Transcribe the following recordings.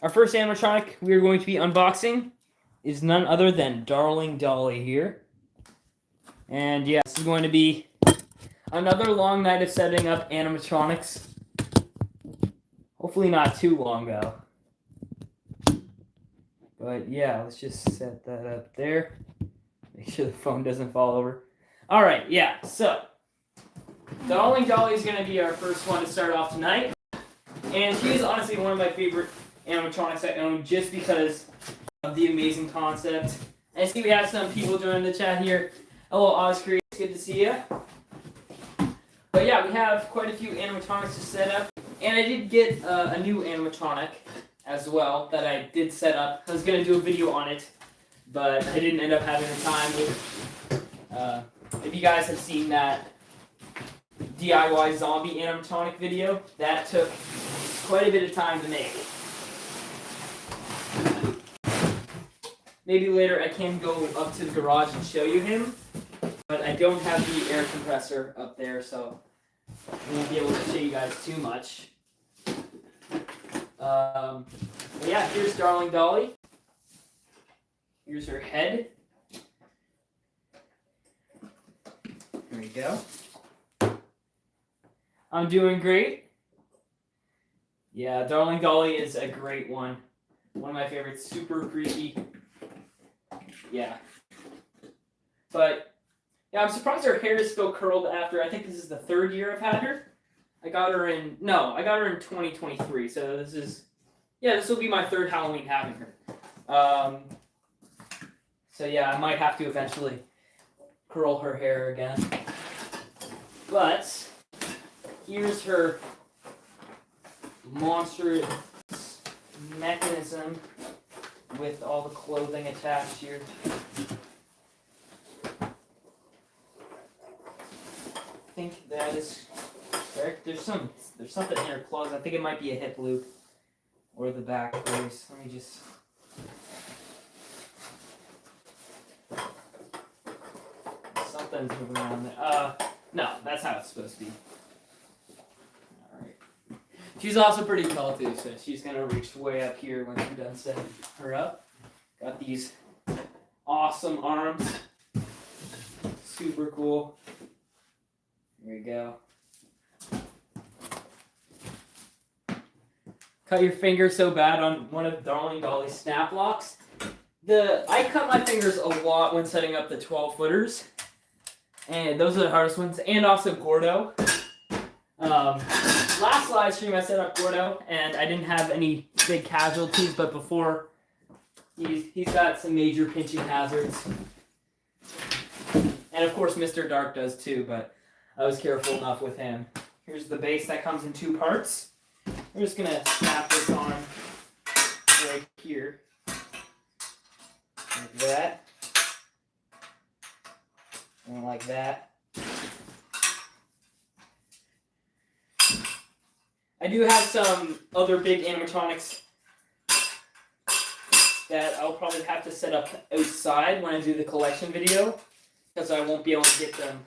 Our first animatronic we are going to be unboxing is none other than Darling Dolly here. And yeah, this is going to be another long night of setting up animatronics. Hopefully not too long though. But yeah, let's just set that up there. Make sure the phone doesn't fall over. Alright, yeah, so Darling Dolly is going to be our first one to start off tonight. And she is honestly one of my favorite animatronics I own just because of the amazing concept. I see we have some people joining the chat here. Hello, Oscar. It's good to see you. But yeah, we have quite a few animatronics to set up. And I did get a new animatronic as well that I did set up. I was going to do a video on it, but I didn't end up having the time. If you guys have seen that DIY zombie animatronic video, that took quite a bit of time to make. Maybe later I can go up to the garage and show you him, but I don't have the air compressor up there, so I won't be able to show you guys too much. But yeah, here's Darling Dolly. Here's her head. There we go. I'm doing great. Yeah, Darling Dolly is a great one. One of my favorites. Super creepy. Yeah. But, yeah, I'm surprised her hair is still curled after, I think this is the third year I've had her. I got her in 2023, so this will be my third Halloween having her. So yeah, I might have to eventually curl her hair again. But, here's her monstrous mechanism with all the clothing attached here. I think that is correct. There's something in her clothes. I think it might be a hip loop or the back brace. Let me just. Something's moving around there. No, that's how it's supposed to be. Alright. She's also pretty tall too, so she's gonna reach way up here when I'm done setting her up. Got these awesome arms. Super cool. There you go. Cut your finger so bad on one of Darling Dolly's snap locks. I cut my fingers a lot when setting up the 12-footers. And those are the hardest ones. And also Gordo. Last live stream I set up Gordo, and I didn't have any big casualties, but before, he's got some major pinching hazards. And of course Mr. Dark does too, but I was careful enough with him. Here's the base that comes in 2 parts. We're just gonna snap this on right here. Like that. And like that. I do have some other big animatronics that I'll probably have to set up outside when I do the collection video, because I won't be able to get them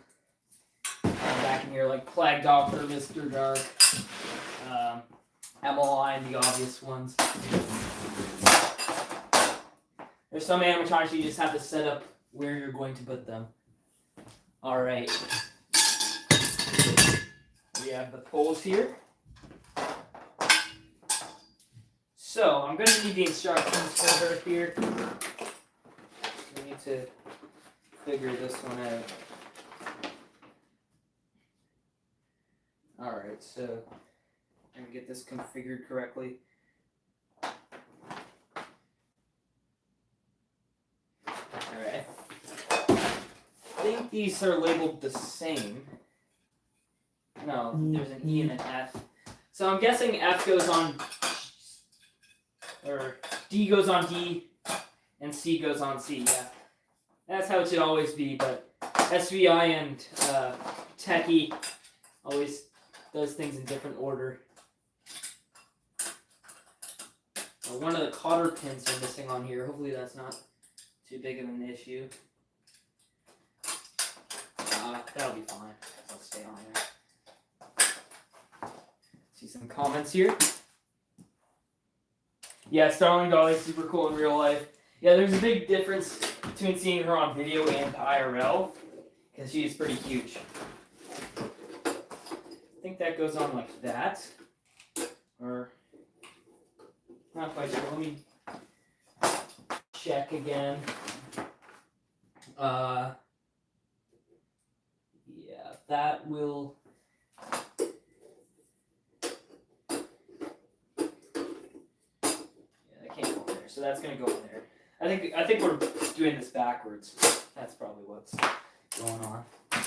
back in here, like Plague Doctor, Mr. Dark, Emmeline, the obvious ones. There's some animatronics you just have to set up where you're going to put them. Alright. We have the poles here. So, I'm going to need the instructions for her here. We need to figure this one out. Alright, so I'm going to get this configured correctly. Alright. I think these are labeled the same. No, there's an E and an F. So I'm guessing F goes on, or D goes on D, and C goes on C, yeah. That's how it should always be, but SVI and Techie always does things in different order. One of the cotter pins are missing on here. Hopefully that's not too big of an issue. That'll be fine. I'll stay on there. See some comments here. Yeah, Starling Dolly's super cool in real life. Yeah, there's a big difference between seeing her on video and IRL, because she's pretty huge. I think that goes on like that. Or, not quite sure. Let me check again. Yeah, that will... So that's gonna go in there. I think we're doing this backwards. That's probably what's going on.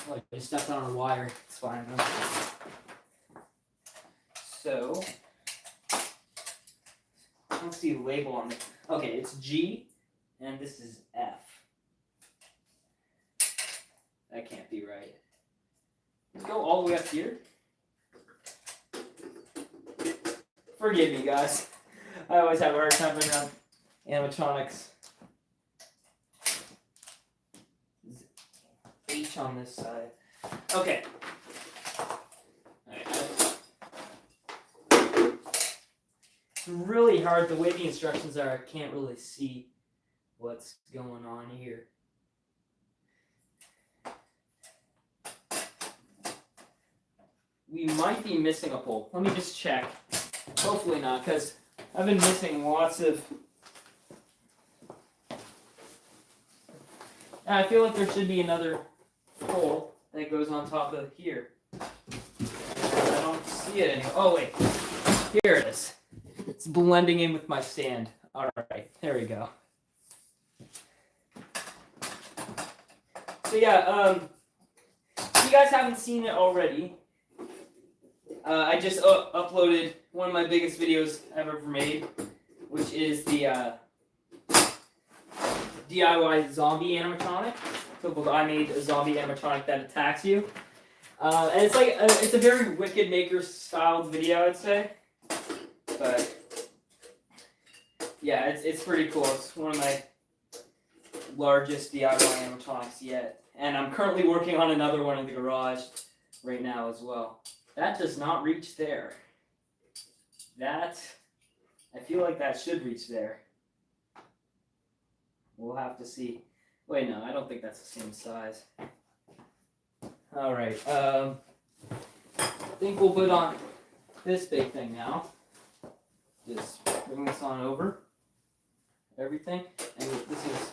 Like I stepped on a wire. It's fine. So I don't see a label on it. Okay, it's G, and this is F. That can't be right. Let's go all the way up here. Forgive me, guys. I always have a hard time around animatronics. H on this side. Okay. It's really hard. The way the instructions are, I can't really see what's going on here. We might be missing a pole. Let me just check. Hopefully not, because I've been missing lots of... I feel like there should be another pole that goes on top of here. I don't see it anymore. Oh, wait. Here it is. It's blending in with my sand. All right. There we go. So, yeah, if you guys haven't seen it already, I just uploaded one of my biggest videos I've ever made, which is the DIY zombie animatronic. So I made a zombie animatronic that attacks you, and it's like it's a very Wicked Maker styled video, I'd say. But yeah, it's pretty cool. It's one of my largest DIY animatronics yet, and I'm currently working on another one in the garage right now as well. That does not reach there. That, I feel like that should reach there. We'll have to see. Wait, no, I don't think that's the same size. All right, I think we'll put on this big thing now. Just bring this on over. Everything. And this is,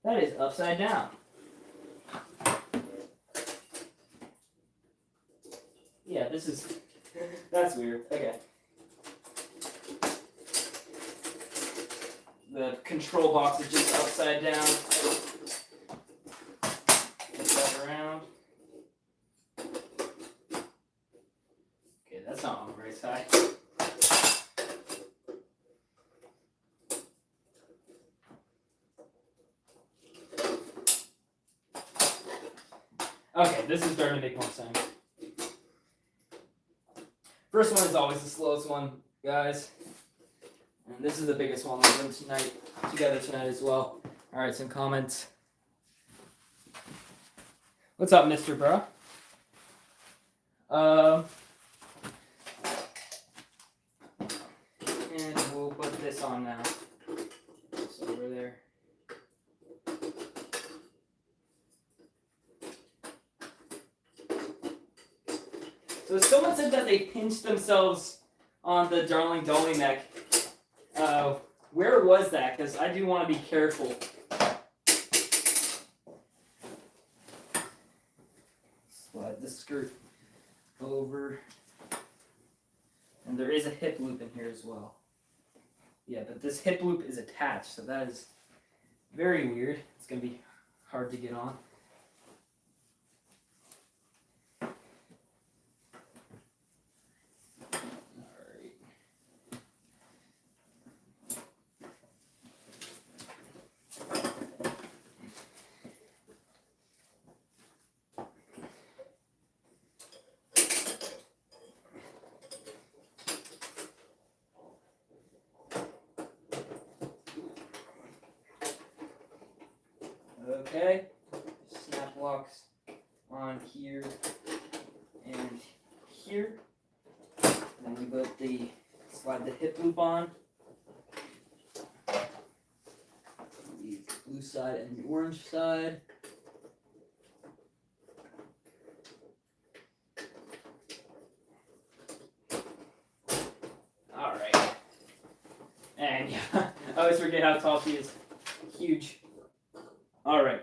that is upside down. Yeah, this is, that's weird. Okay. The control box is just upside down. Flip that around. Okay, that's not on the right side. Okay, this is starting to make more sense. First one is always the slowest one, guys. And this is the biggest one we're doing tonight, together tonight as well. Alright, some comments. What's up, Mr. Bro? And we'll put this on now. It's over there. So someone said that they pinched themselves on the Darling Dolly neck. Where was that? Because I do want to be careful. Slide the skirt over. And there is a hip loop in here as well. Yeah, but this hip loop is attached, so that is very weird. It's going to be hard to get on. Okay, snap locks on here and here. Then we put slide the hip loop on. side and the orange side. Alright. And yeah, I always forget how tall she is. Huge. Alright.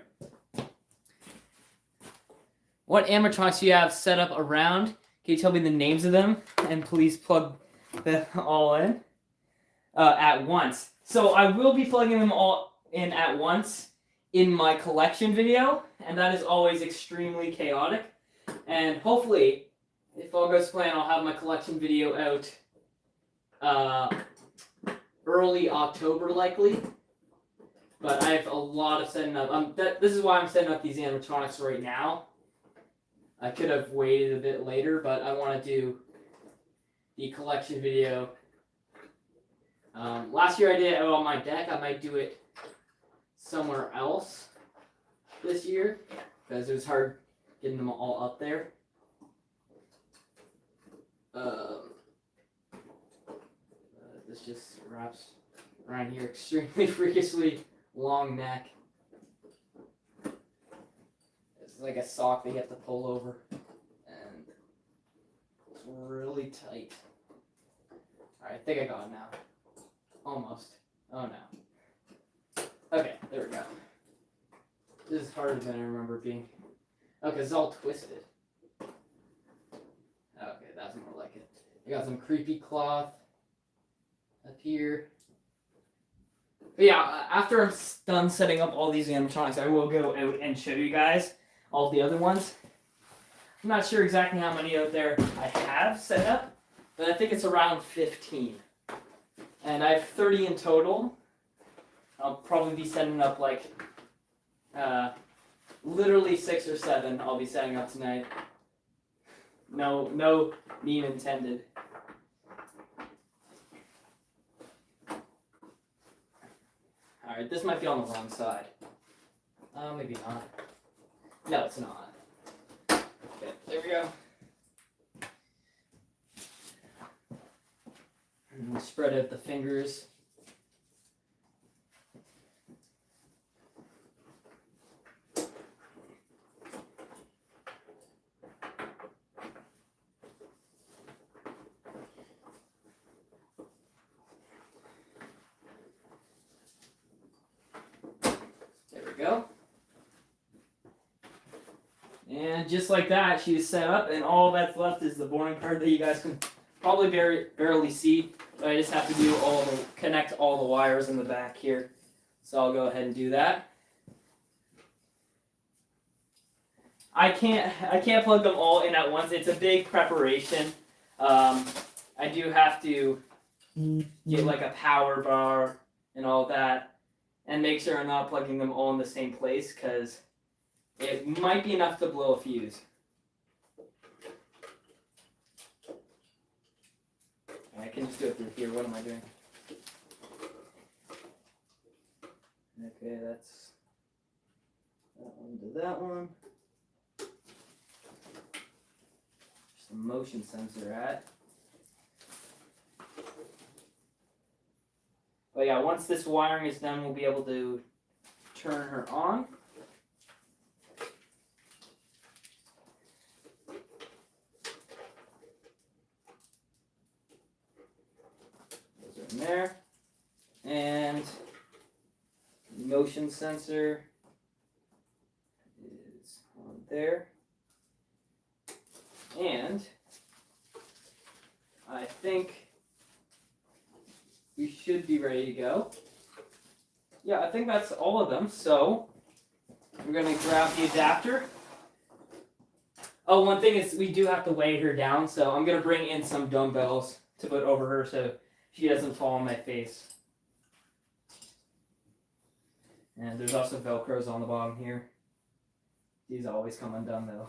What animatronics do you have set up around? Can you tell me the names of them? And please plug them all in at once. So I will be plugging them all in at once in my collection video, and that is always extremely chaotic. And hopefully, if all goes to plan, I'll have my collection video out early October likely. But I have a lot of setting up. This is why I'm setting up these animatronics right now. I could have waited a bit later, but I want to do the collection video. Last year I did it on my deck. I might do it somewhere else this year because it was hard getting them all up there. This just wraps around here. Extremely freakishly long neck. It's like a sock that you have to pull over, and it's really tight. Alright, I think I got it now. Almost. Oh no. Okay, there we go. This is harder than I remember being. Okay, it's all twisted. Okay, that's more like it. I got some creepy cloth up here. But yeah, after I'm done setting up all these animatronics, I will go out and show you guys all the other ones. I'm not sure exactly how many out there I have set up, but I think it's around 15. And I have 30 in total. I'll probably be setting up like literally 6 or 7 I'll be setting up tonight. No meme intended. Alright, this might be on the wrong side. Maybe not. No, it's not. Okay, there we go. And we'll spread out the fingers. There we go. And just like that, she's set up, and all that's left is the boring part that you guys can probably barely see. So I just have to do connect all the wires in the back here. So I'll go ahead and do that. I can't plug them all in at once. It's a big preparation. I do have to get like a power bar and all that, and make sure I'm not plugging them all in the same place because it might be enough to blow a fuse. I can just do it through here. What am I doing? Okay, that's that one to that one. There's the motion sensor at. But yeah, once this wiring is done, we'll be able to turn her on. Those are in there. And the motion sensor is on there. And I think we should be ready to go. Yeah, I think that's all of them. So we're going to grab the adapter. Oh, one thing is we do have to weigh her down, so I'm going to bring in some dumbbells to put over her so she doesn't fall on my face. And there's also Velcros on the bottom here. These always come undone though.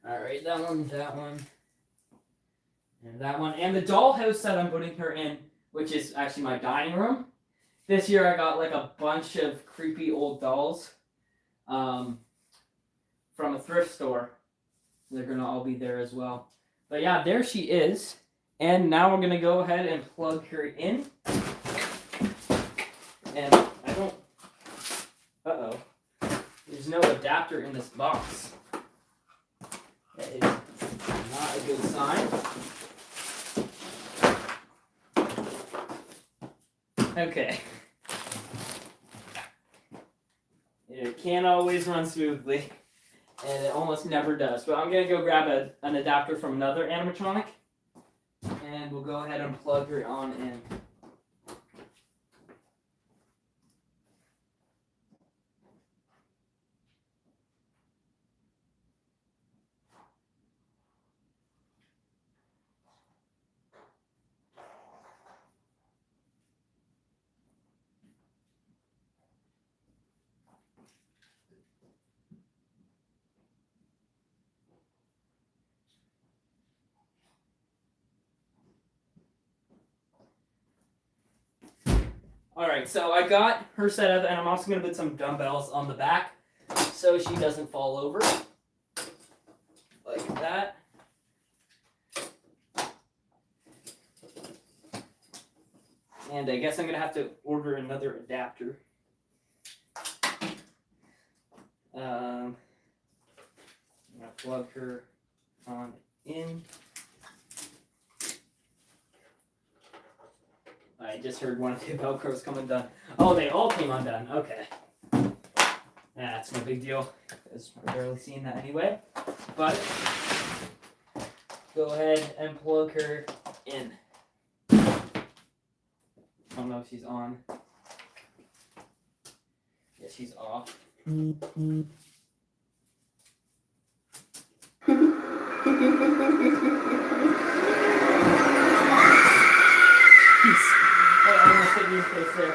Alright, that one, and that one. And the dollhouse that I'm putting her in, which is actually my dining room. This year I got like a bunch of creepy old dolls from a thrift store. They're going to all be there as well. But yeah, there she is. And now we're going to go ahead and plug her in. And I don't... Uh-oh. There's no adapter in this box. That is not a good sign. Okay. It can't always run smoothly, and it almost never does. But I'm going to go grab an adapter from another animatronic, and we'll go ahead and plug her on in. Alright, so I got her set up, and I'm also going to put some dumbbells on the back so she doesn't fall over. Like that. And I guess I'm going to have to order another adapter. I'm going to plug her on in. I just heard one of the Velcros come undone. Oh, they all came undone. Okay. That's no big deal, because we're barely seeing that anyway. But go ahead and plug her in. I don't know if she's on. Yeah, she's off. I'm gonna sit in your face there.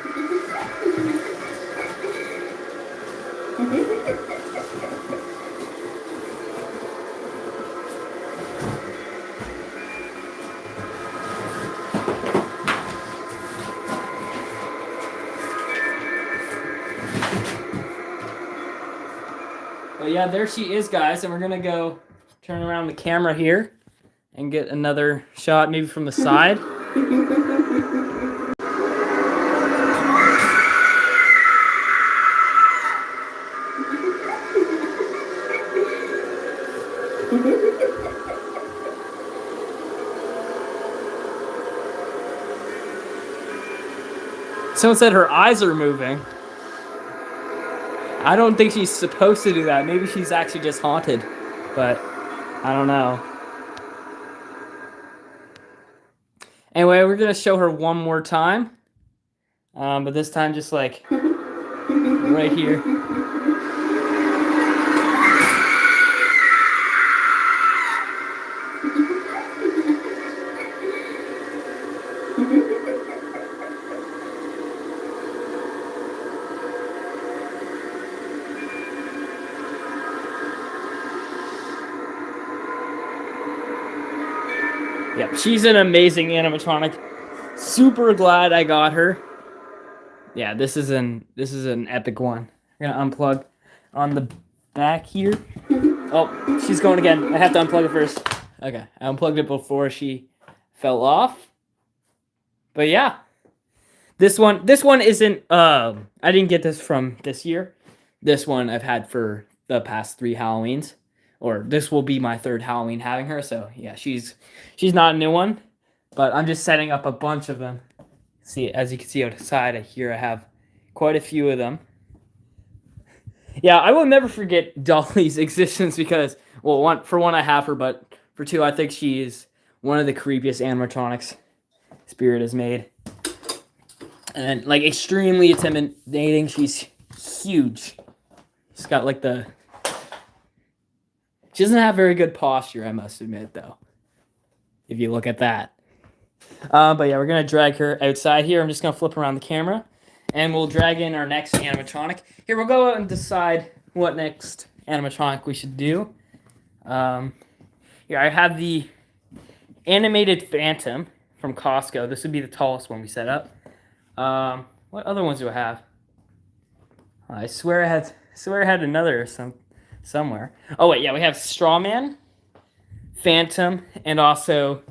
But yeah, there she is, guys, and we're gonna go turn around the camera here and get another shot, maybe from the side. Someone said her eyes are moving. I don't think she's supposed to do that. Maybe she's actually just haunted, but I don't know. Anyway, we're gonna show her one more time, but this time just like right here. Yep, she's an amazing animatronic. Super glad I got her. Yeah, this is an epic one. I'm gonna unplug on the back here. Oh, she's going again. I have to unplug it first. Okay, I unplugged it before she fell off. But yeah, this one isn't. I didn't get this from this year. This one I've had for the past 3 Halloweens. Or this will be my 3rd Halloween having her, so yeah, she's not a new one, but I'm just setting up a bunch of them. See, as you can see outside here, I have quite a few of them. Yeah, I will never forget Dolly's existence because, well, for one, I have her, but for 2, I think she is one of the creepiest animatronics Spirit has made. And, like, extremely intimidating. She's huge. She's got, like, She doesn't have very good posture, I must admit, though, if you look at that. But yeah, we're going to drag her outside here. I'm just going to flip around the camera, and we'll drag in our next animatronic. Here, we'll go out and decide what next animatronic we should do. Here, I have the animated Phantom from Costco. This would be the tallest one we set up. What other ones do I have? I swear I had another somewhere. Oh wait, yeah, we have Strawman, Phantom, and also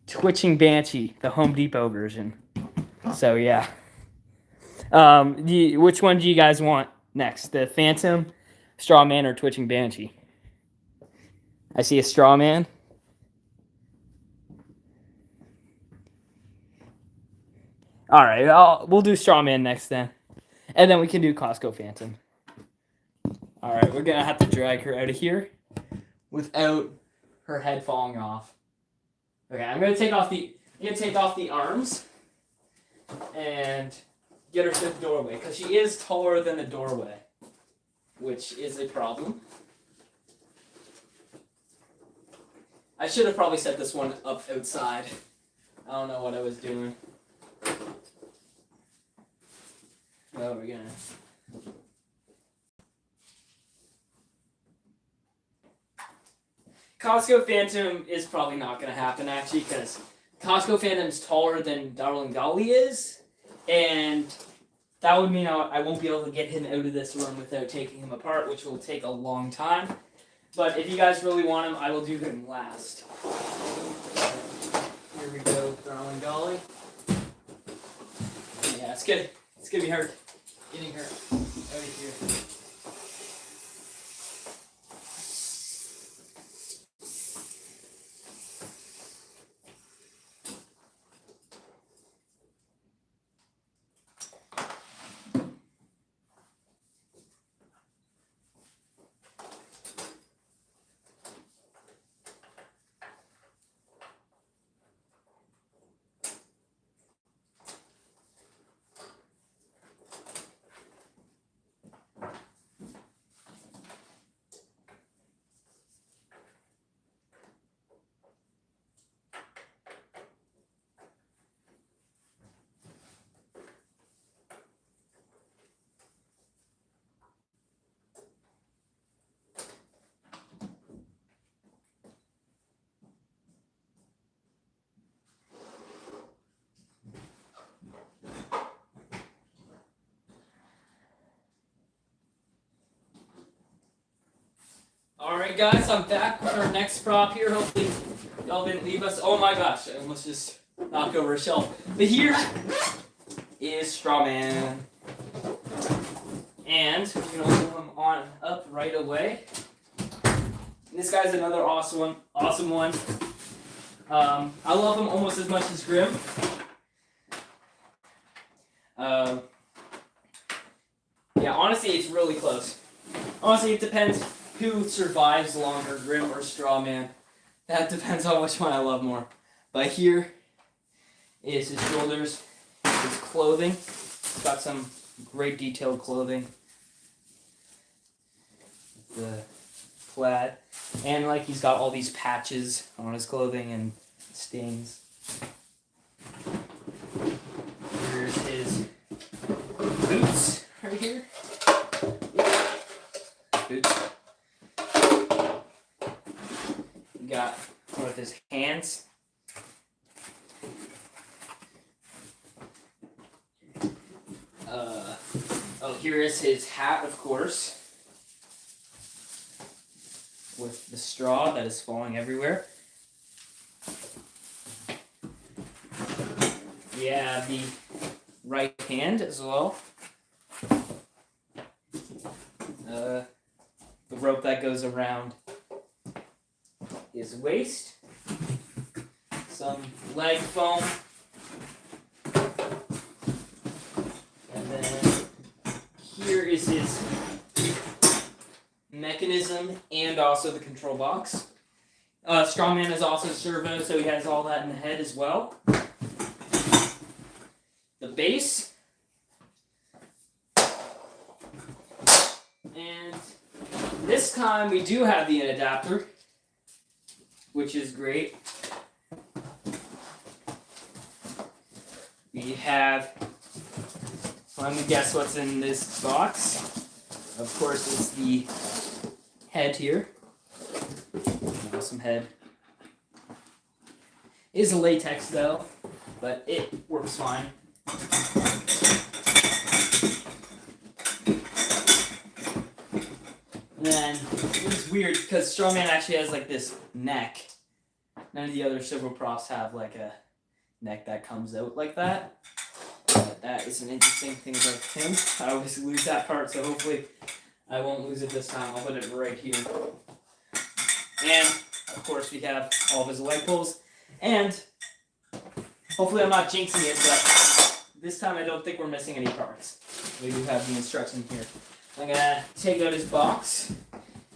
Twitching Banshee, the Home Depot version. So yeah. Which one do you guys want next? The Phantom, Straw Man, or Twitching Banshee? I see a Straw Man. All right, we'll do Straw Man next then, and then we can do Costco Phantom. All right, we're gonna have to drag her out of here without her head falling off. Okay, I'm gonna take off the arms and get her to the doorway because she is taller than the doorway, which is a problem. I should have probably set this one up outside. I don't know what I was doing. Well, we're gonna. Costco Phantom is probably not going to happen, actually, because Costco Phantom's taller than Darling Dolly is, and that would mean I won't be able to get him out of this room without taking him apart, which will take a long time. But if you guys really want him, I will do him last. Here we go, Darling Dolly. Yeah, it's good. It's going to be hard getting her out of here. Alright guys, I'm back with our next prop here. Hopefully y'all didn't leave us. Oh my gosh, I almost just knocked over a shelf. But here is Straw Man. And we're going to pull him on up right away. And this guy's another awesome one. I love him almost as much as Grim. Yeah, honestly, it's really close. Honestly, it depends who survives longer, Grim or Straw Man. That depends on which one I love more. But here is his shoulders, his clothing. It's got some great detailed clothing. The plaid. And like he's got all these patches on his clothing and stings. Here's his boots right here. Boots. We got one of his hands. Here is his hat, of course, with the straw that is falling everywhere. Yeah, the right hand as well. The rope that goes around his waist. Some leg foam. And then here is his mechanism and also the control box. Strongman is also servo, so he has all that in the head as well. The base. And this time we do have the adapter, which is great. We have, let me guess what's in this box. Of course, it's the head here. Awesome head. It is latex though, but it works fine. And then it's weird because Strongman actually has like this neck. None of the other silver props have like a neck that comes out like that. But That is an interesting thing about him. I always lose that part, so hopefully I won't lose it this time. I'll put it right here. And, of course, we have all of his leg pulls. And, hopefully I'm not jinxing it, but this time I don't think we're missing any parts. We do have the instruction here. I'm going to take out his box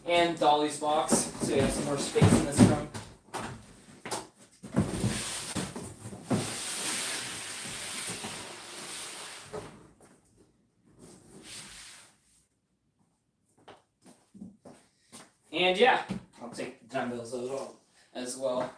and Dolly's box, so we have some more space in this room. And yeah, I'll take the dumbbells as well.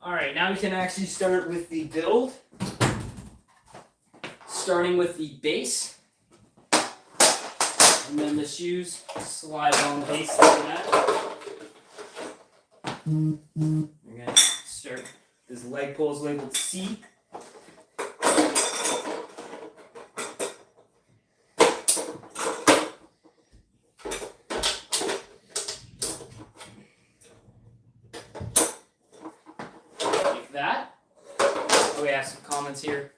Alright, now we can actually start with the build. Starting with the base. And then the shoes slide on the base like that. We're going to start. This leg pull is labeled C. Like that. Oh, we have some comments here.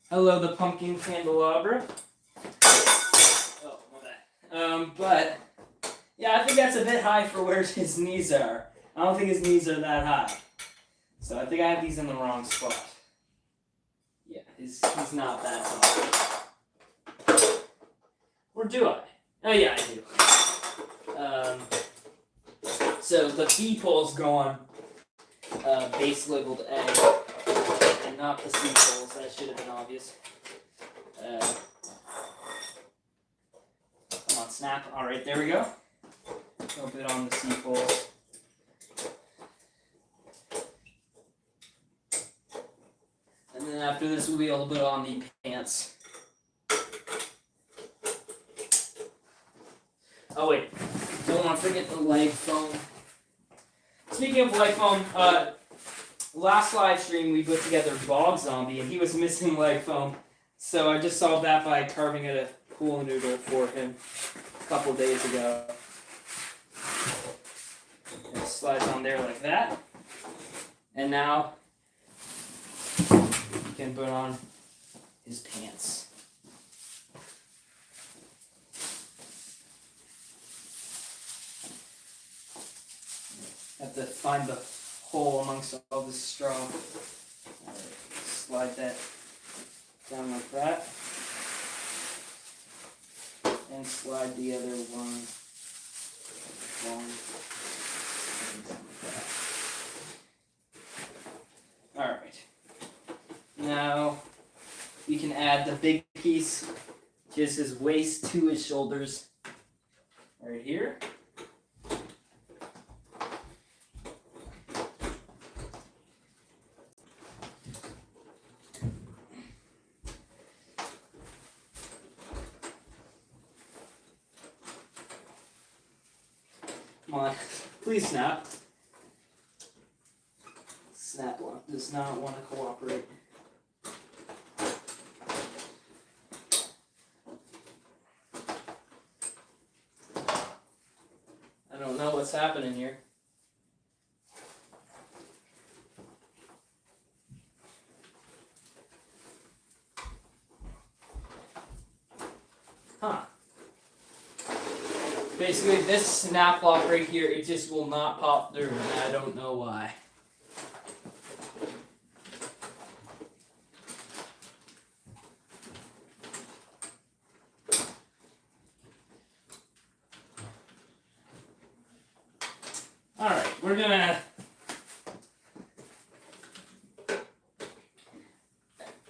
Hello, the pumpkin candelabra. Oh, my bad. But, yeah, I think that's a bit high for where his knees are. I don't think his knees are that high. So I think I have these in the wrong spot. Yeah, he's not that tall. Or do I? Oh, yeah, I do. So the B poles go on base labeled A. And not the C poles, that should have been obvious. Come on, snap. Alright, there we go. A little bit on the C poles. And then after this, we'll be able to put on the pants. Oh, wait. Don't want to forget the leg foam. Speaking of leg foam, last live stream we put together Bob Zombie and he was missing leg foam. So I just solved that by carving out a pool noodle for him a couple days ago. It slides on there like that. And now you can put on his pants. Have to find the hole amongst all this straw. Right, slide that down like that. And slide the other one along and down like that. Alright. Now we can add the big piece, just his waist to his shoulders. Right here. Come on, please snap. Snap one does not want to cooperate. I don't know what's happening here. Huh. Basically, this snap lock right here, it just will not pop through, and I don't know why. Alright, we're gonna...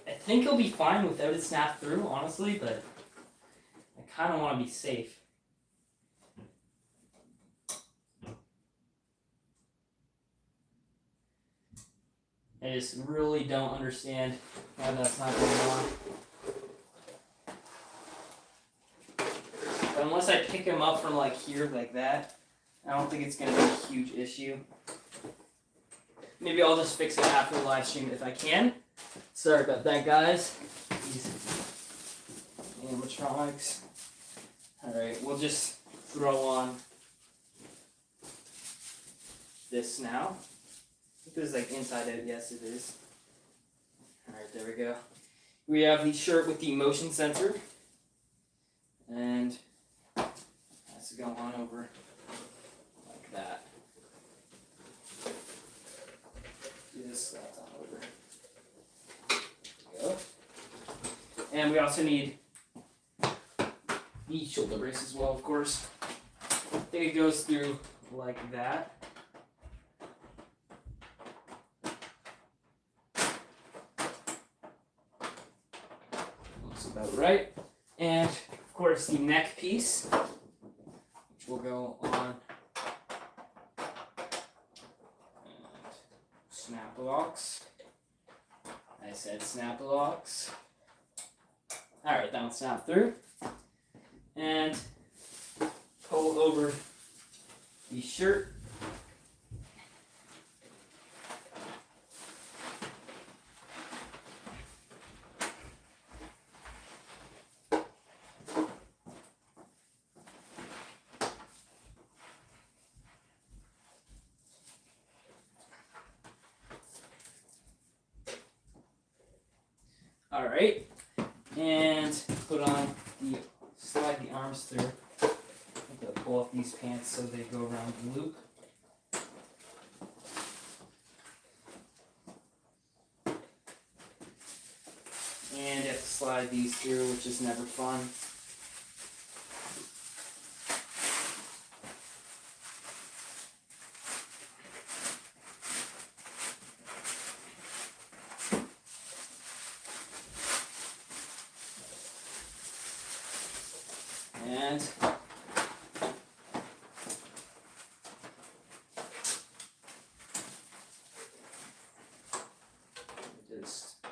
I think he'll be fine without it snapped through, honestly, but I kind of want to be safe. I just really don't understand why that's not going on. So unless I pick him up from like here like that, I don't think it's going to be a huge issue. Maybe I'll just fix it after the live stream if I can. Sorry about that, guys. These animatronics. Alright, we'll just throw on this now. If this is like inside out, yes it is. Alright, there we go. We have the shirt with the motion sensor. And has to go on over like that. Just that's on over. There we go. And we also need the shoulder brace as well, of course. I think it goes through like that. Looks about right. And of course the neck piece, which will go on and snap locks. I said snap locks. Alright, that one snapped through. And pull over the shirt. Alright, and put on the, slide the arms through. I'm going to pull up these pants so they go around the loop. And you have to slide these through, which is never fun. And just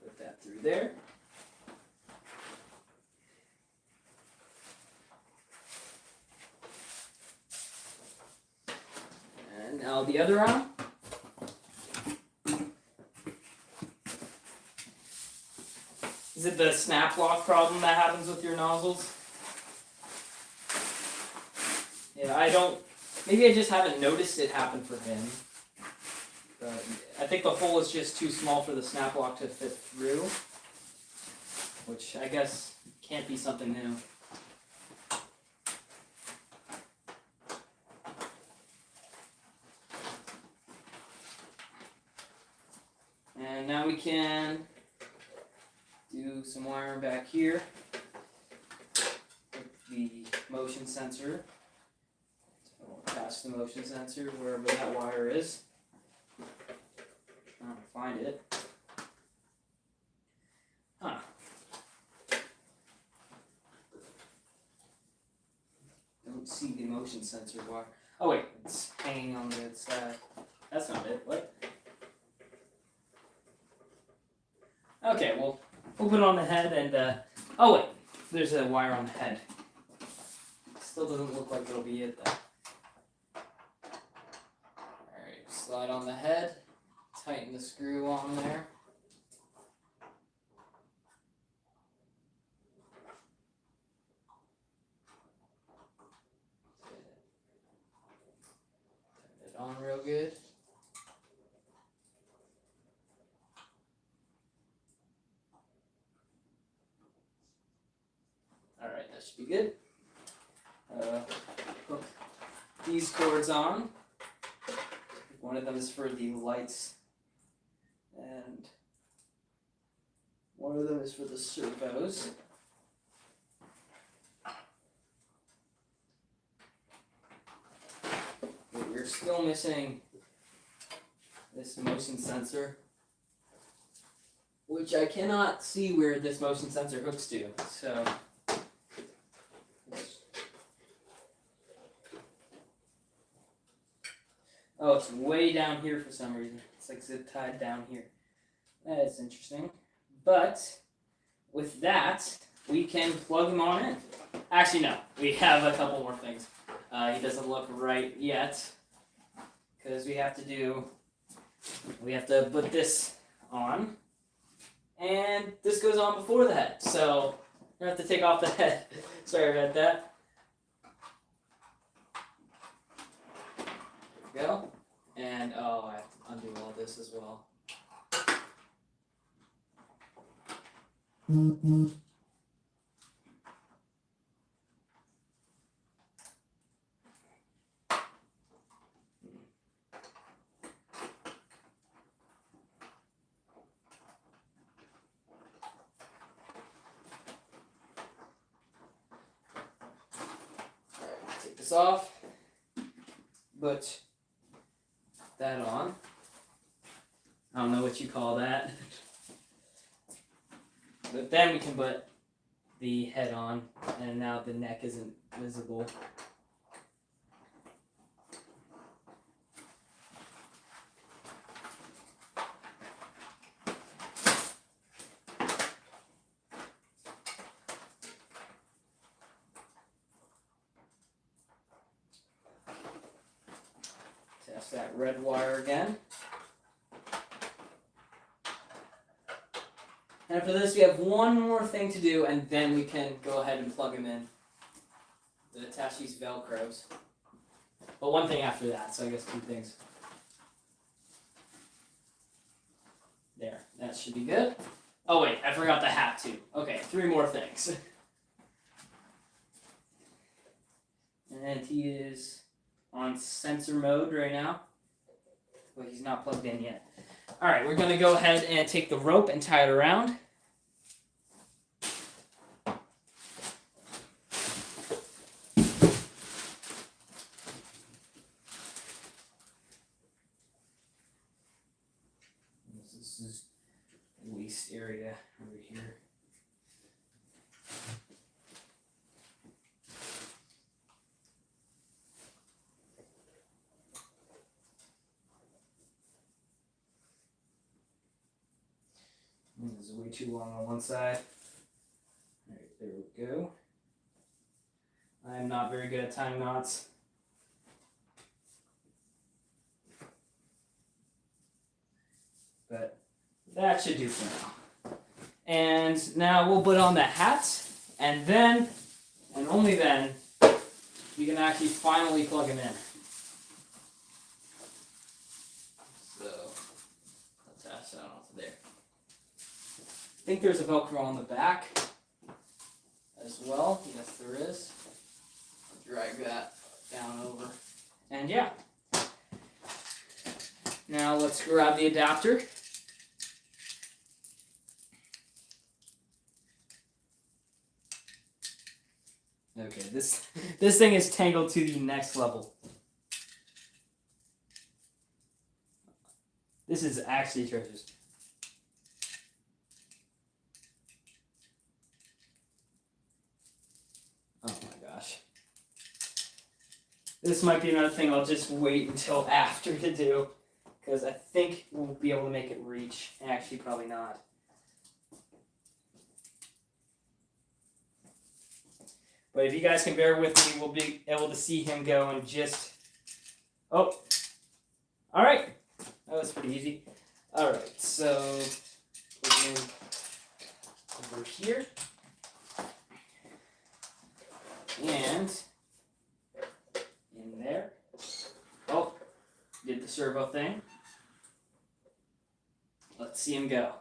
put that through there. And now the other arm. Is it the snap lock problem that happens with your nozzles? Yeah, maybe I just haven't noticed it happen for him. But I think the hole is just too small for the snap lock to fit through. Which I guess can't be something new. And now we can do some wiring back here with the motion sensor. Past the motion sensor, wherever that wire is. Trying to find it. Huh. Don't see the motion sensor wire. Oh wait, it's hanging on the other side. That's not it. What? Okay, well, we'll put it on the head and, oh wait, there's a wire on the head. Still doesn't look like it'll be it though. Alright, slide on the head, tighten the screw on there. Tighten it on real good. Alright, that should be good. Hook these cords on. One of them is for the lights, and one of them is for the servos. But we're still missing this motion sensor, which I cannot see where this motion sensor hooks to, so oh, it's way down here for some reason. It's like zip tied down here. That's interesting. But with that, we can plug him on in. Actually, no. We have a couple more things. He doesn't look right yet because we have to put this on, and this goes on before the head. So we have to take off the head. Sorry about that. There we go. And I have to undo all this as well. Take this off, put that on. I don't know what you call that. But then we can put the head on, and now the neck isn't visible. Test that red wire again. And for this, we have one more thing to do, and then we can go ahead and plug him in to attach these Velcros. But one thing after that, so I guess 2 things. There, that should be good. Oh wait, I forgot the hat too. Okay, 3 more things. And he is on sensor mode right now, but he's not plugged in yet. All right, we're going to go ahead and take the rope and tie it around. This is the waist area over here. This is way too long on one side. Alright, there we go. I'm not very good at tying knots. But that should do for now. And now we'll put on the hat, and then, and only then, we can actually finally plug him in. So, attach that onto there. I think there's a Velcro on the back as well. Yes, there is. I'll drag that down over. And yeah. Now let's grab the adapter. Okay, this thing is tangled to the next level. This is actually treasures. Oh my gosh. This might be another thing I'll just wait until after to do, because I think we'll be able to make it reach. Actually, probably not. But if you guys can bear with me, we'll be able to see him go in just... Oh! Alright! That was pretty easy. Alright, so... Put him over here. And... in there. Oh! Did the servo thing. Let's see him go.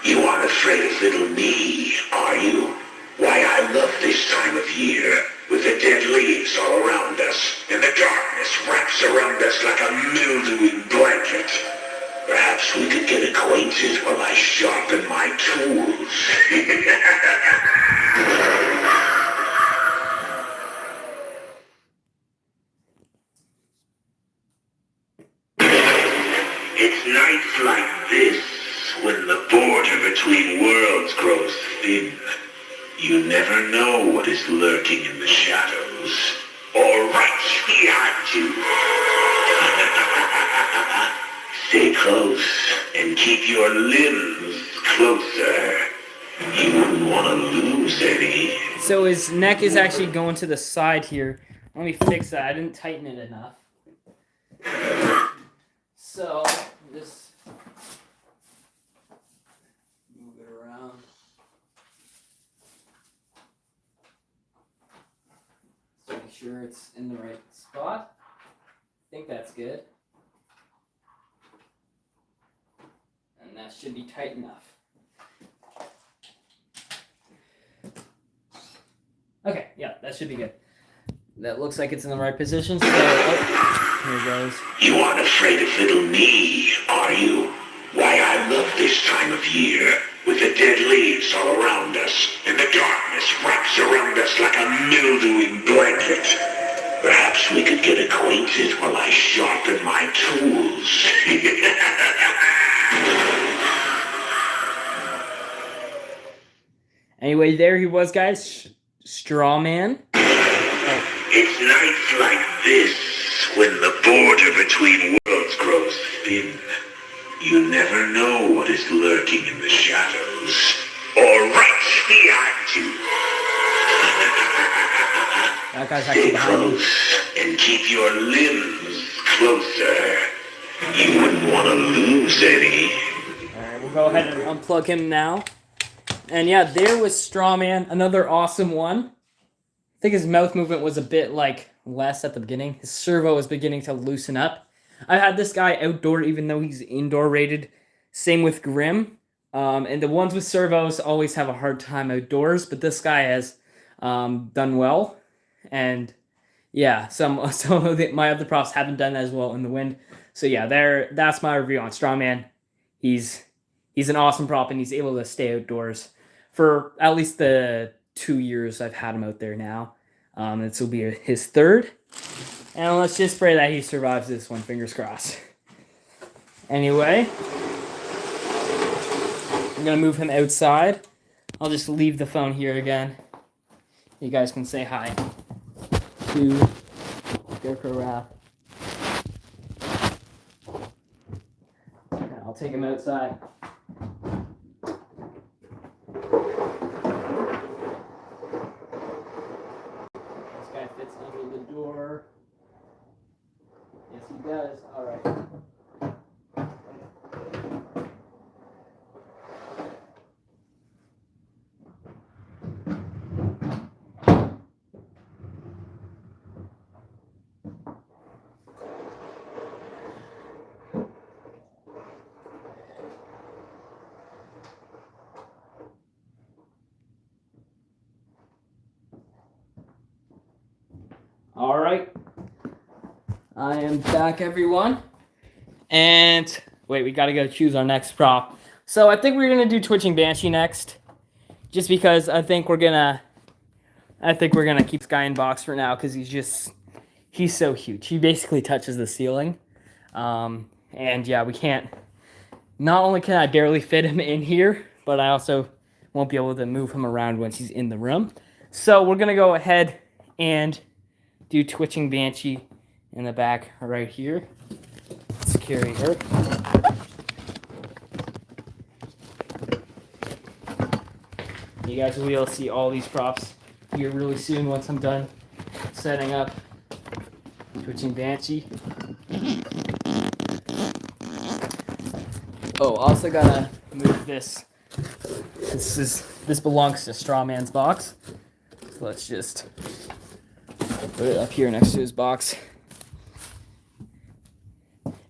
You aren't afraid of little me, are you? Why, I love this time of year, with the dead leaves all around us, and the darkness wraps around us like a mildewing blanket. Perhaps we could get acquainted while I sharpen my tools. It's nights like this, when the border between worlds grows thin. You never know what is lurking in the shadows, or right behind you. Stay close and keep your limbs closer. You wouldn't want to lose any. So his neck is actually going to the side here. Let me fix that. I didn't tighten it enough. So just move it around. Just make sure it's in the right spot. I think that's good. And that should be tight enough. Okay, yeah, that should be good. That looks like it's in the right position, so here it goes. You aren't afraid of little me, are you? Why, I love this time of year, with the dead leaves all around us, and the darkness wraps around us like a mildewing blanket. Perhaps we could get acquainted while I sharpen my tools. Anyway, there he was, guys. Straw Man. It's nights like this, when the border between worlds grows thin. You never know what is lurking in the shadows, or right behind you. That guy's actually Stay behind me. close and keep your limbs closer. You wouldn't want to lose any. Alright, we'll go ahead and unplug him now. And yeah, there was Strawman, another awesome one. I think his mouth movement was a bit less at the beginning. His servo was beginning to loosen up. I had this guy outdoor even though he's indoor rated. Same with Grim. And the ones with servos always have a hard time outdoors, but this guy has done well. And yeah, some of my other props haven't done as well in the wind. So yeah, that's my review on Strawman. He's an awesome prop and he's able to stay outdoors for at least the 2 years I've had him out there now. This will be his third. And let's just pray that he survives this one, fingers crossed. Anyway, I'm going to move him outside. I'll just leave the phone here again. You guys can say hi to Scarecrow Wrath. I'll take him outside. This guy fits under the door. Yes, he does. All right. All right. I am back, everyone. And wait, we got to go choose our next prop. So I think we're going to do Twitching Banshee next. Just because I think we're going to keep this guy in box for now because he's so huge. He basically touches the ceiling. And yeah, we can't, not only can I barely fit him in here, but I also won't be able to move him around once he's in the room. So we're going to go ahead and do Twitching Banshee in the back right here. Let's carry her. You guys will be able to see all these props here really soon once I'm done setting up Twitching Banshee. Oh, also gotta move this. This belongs to Strawman's box. So let's just put it up here next to his box.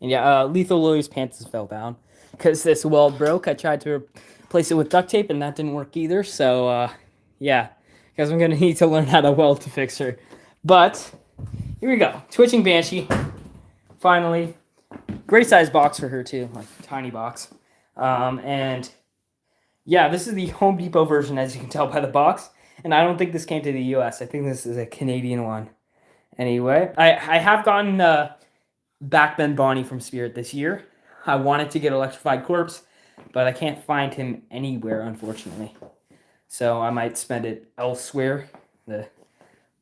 And yeah, Lethal Lily's pants fell down because this weld broke. I tried to replace it with duct tape and that didn't work either. So yeah, because I'm gonna need to learn how to weld to fix her. But here we go, Twitching Banshee. Finally, great size box for her too, like tiny box. And yeah, this is the Home Depot version, as you can tell by the box. And I don't think this came to the US. I think this is a Canadian one. Anyway, I have gotten Backbend Bonnie from Spirit this year. I wanted to get Electrified Corpse, but I can't find him anywhere, unfortunately. So I might spend it elsewhere.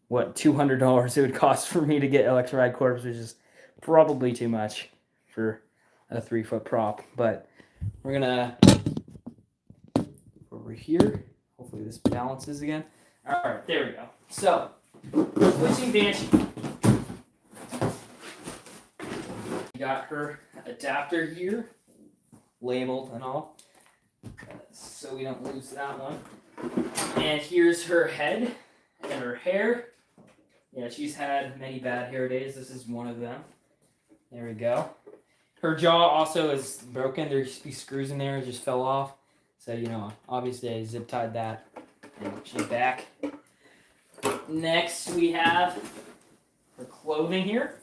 What $200 it would cost for me to get Electrified Corpse, which is probably too much for a 3-foot prop. But we're gonna here. Hopefully this balances again. All right, there we go. So, switching Banshee. We got her adapter here, labeled and all, so we don't lose that one. And here's her head and her hair. Yeah, she's had many bad hair days. This is one of them. There we go. Her jaw also is broken. There's these screws in there, it just fell off. So, you know, obviously I zip tied that and she's back. Next we have her clothing here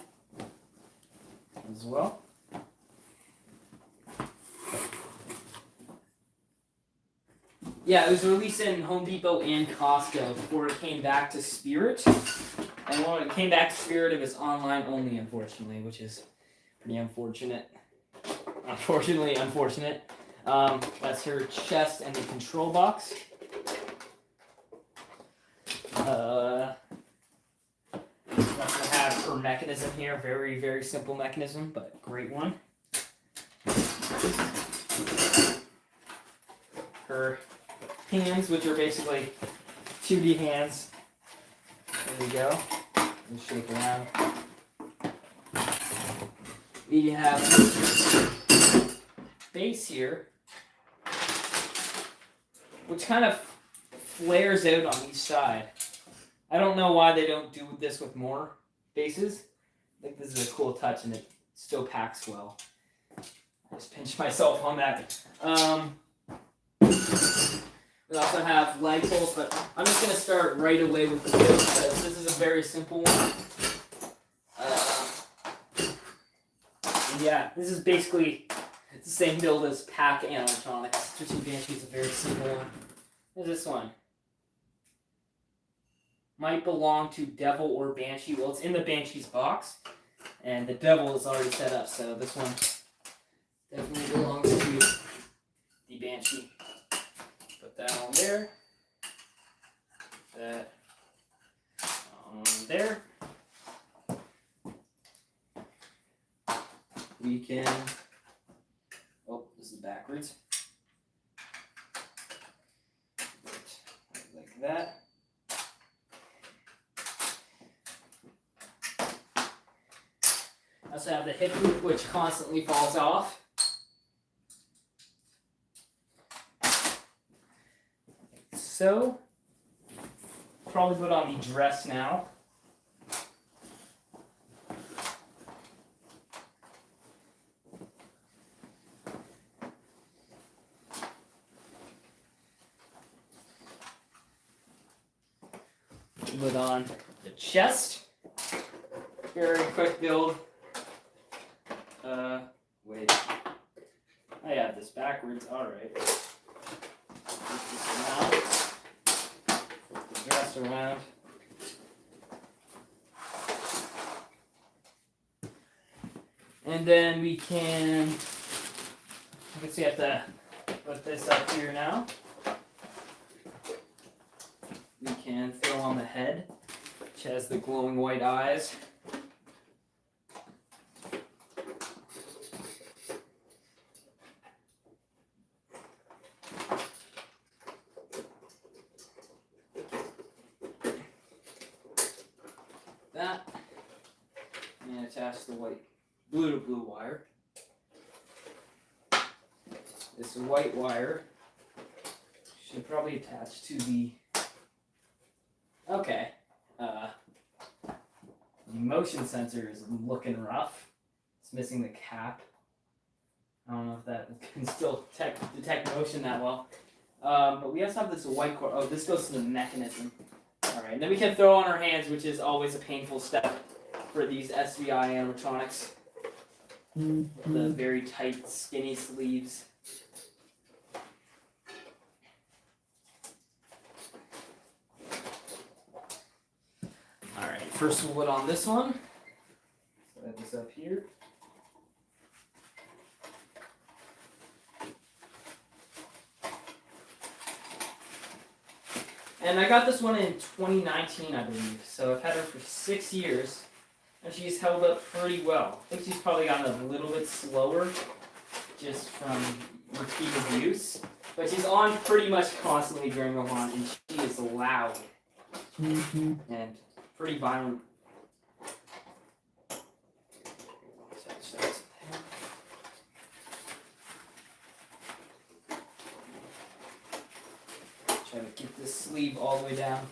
as well. Yeah, it was released in Home Depot and Costco before it came back to Spirit. And when it came back to Spirit, it was online only, unfortunately, which is pretty unfortunate. Unfortunate. That's her chest and the control box. That's gonna have her mechanism here. Very, very simple mechanism, but great one. Her hands, which are basically 2D hands. There we go. And shake around. We have base here, which kind of flares out on each side. I don't know why they don't do this with more bases. I think this is a cool touch and it still packs well. I just pinched myself on that. We also have leg pulls, but I'm just going to start right away with the build because this is a very simple one. Yeah, this is basically the same build as Pack Animatronics. Switching Banshee is a very simple one. There's this one. Might belong to Devil or Banshee. Well, it's in the Banshee's box, and the Devil is already set up, so this one definitely belongs to the Banshee. Put that on there. That on there. We can, oh, this is backwards. Like that. I also have the hip loop, which constantly falls off. So, probably put on the dress now. Put on the chest. Very quick build. Wait. I have this backwards. Alright. Put this around. Put the dress around. And then we can, I guess we have to put this up here now. We can throw on the head, which has the glowing white eyes. That, and attach the white, blue to blue wire. This white wire should probably attach to the, okay, the motion sensor is looking rough. It's missing the cap. I don't know if that can still detect motion that well. But we also have this white cord. Oh, this goes to the mechanism. Alright, and then we can throw on our hands, which is always a painful step for these SVI animatronics. The very tight, skinny sleeves. Alright, first we'll put on this one. Set this up here. And I got this one in 2019, I believe. So I've had her for 6 years, and she's held up pretty well. I think she's probably gotten a little bit slower, just from repeated use. But she's on pretty much constantly during the haunt, and she is loud and pretty violent. Try to get this sleeve all the way down.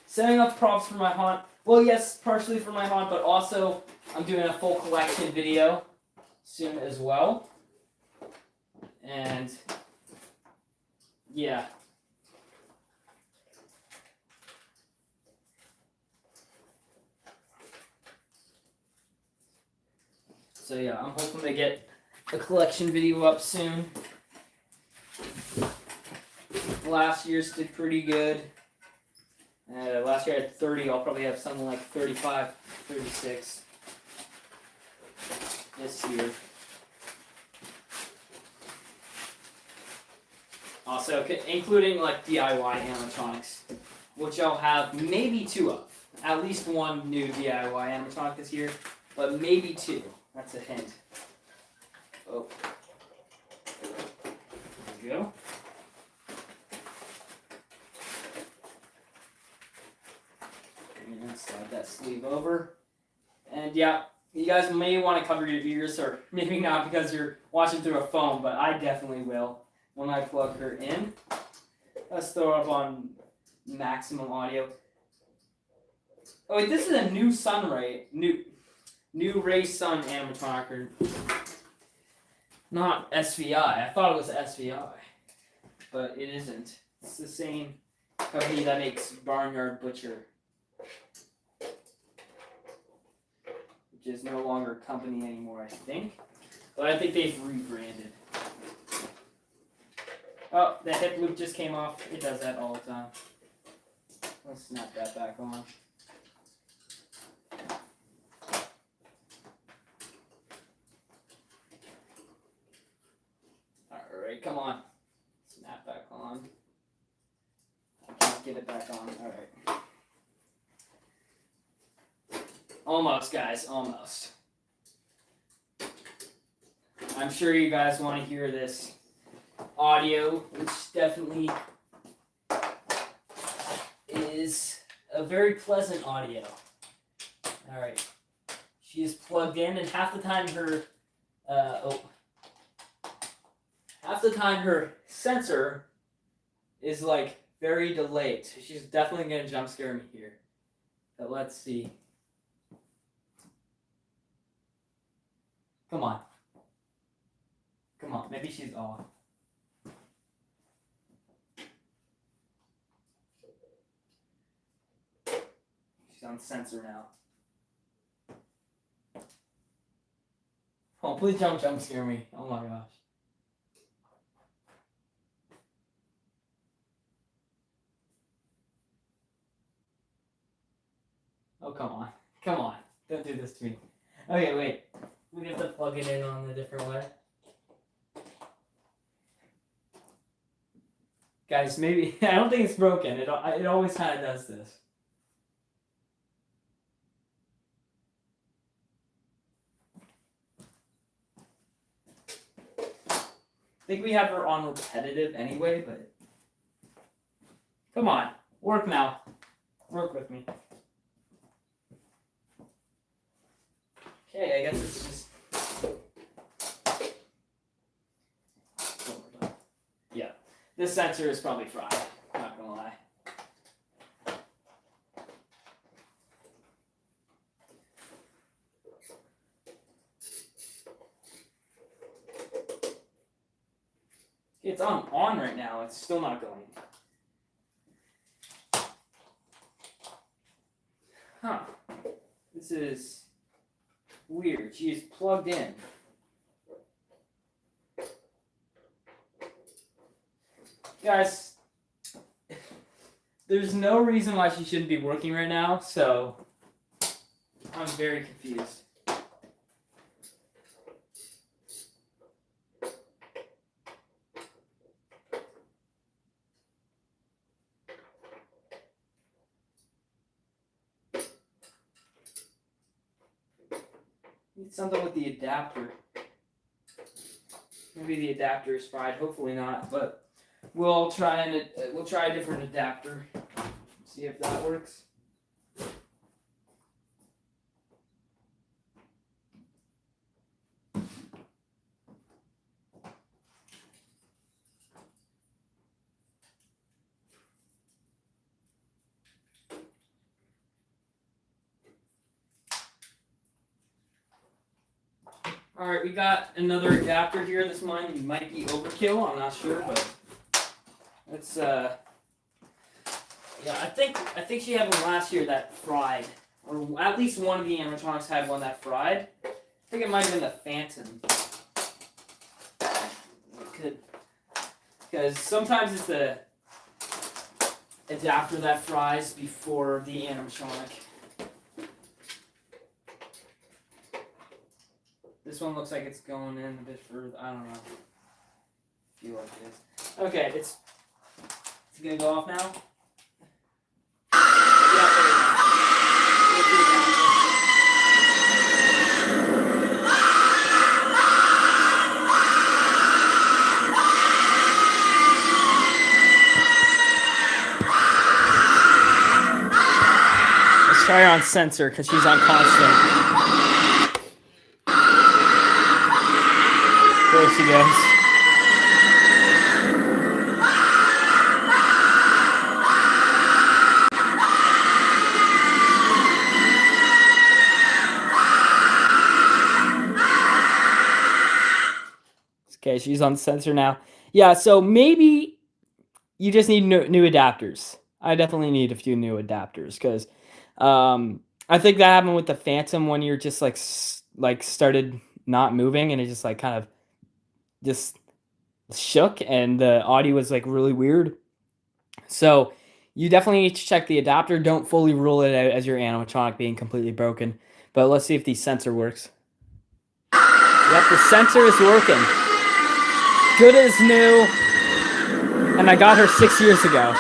Setting up props for my haunt. Well, yes, partially for my haunt, but also I'm doing a full collection video soon as well. And yeah. So yeah, I'm hoping to get a collection video up soon. Last year's did pretty good. Last year I had 30, I'll probably have something like 35, 36 this year. Also, including like DIY animatronics, which I'll have maybe 2 of. At least 1 new DIY animatronic this year, but maybe 2. That's a hint. Oh. There we go. And slide that sleeve over. And yeah, you guys may want to cover your ears, or maybe not because you're watching through a phone, but I definitely will when I plug her in. Let's throw it up on maximum audio. Oh wait, this is a new Sunray, new Ray Sun animatronic, not SVI. I thought it was SVI, but it isn't. It's the same company that makes Barnyard Butcher, which is no longer a company anymore, I think. But I think they've rebranded. Oh, the hip loop just came off. It does that all the time. Let's snap that back on. Alright, come on. Snap back on. I can't get it back on. Alright. Almost, guys. Almost. I'm sure you guys want to hear this audio, which definitely is a very pleasant audio. Alright. She is plugged in, and half the time her sensor is like very delayed. So she's definitely gonna jump scare me here. But let's see. Come on. Come on, maybe she's off. She's on sensor now. Oh, please don't jump scare me. Oh my gosh. Oh, come on. Come on. Don't do this to me. Okay, wait. We have to plug it in on a different way. Guys, maybe... I don't think it's broken. It always kind of does this. I think we have her on repetitive anyway, but... Come on. Work now. Work with me. Okay, I guess it's just... Yeah. This sensor is probably fried. Not gonna lie. It's on right now. It's still not going. Huh. This is weird. She is plugged in. Guys, there's no reason why she shouldn't be working right now, so I'm very confused. Need something with the adapter. Maybe the adapter is fried. Hopefully not, but we'll try a different adapter. See if that works. All right, we got another adapter here. This one might be overkill. I'm not sure, but it's yeah. I think she had one last year that fried, or at least one of the animatronics had one that fried. I think it might have been the Phantom. It could, because sometimes it's the adapter that fries before the animatronic. This one looks like it's going in a bit further. I don't know. I feel like it is. Okay, it's gonna go off now. Yeah, there we go. Let's try her on sensor because she's on constant. There she goes. Okay, she's on sensor now. Yeah, so maybe you just need new adapters. I definitely need a few new adapters because I think that happened with the Phantom when you're just like started not moving and it just like kind of just shook and the audio was like really weird. So you definitely need to check the adapter. Don't fully rule it out as your animatronic being completely broken. But let's see if the sensor works. Yep, the sensor is working. Good as new. And I got her 6 years ago.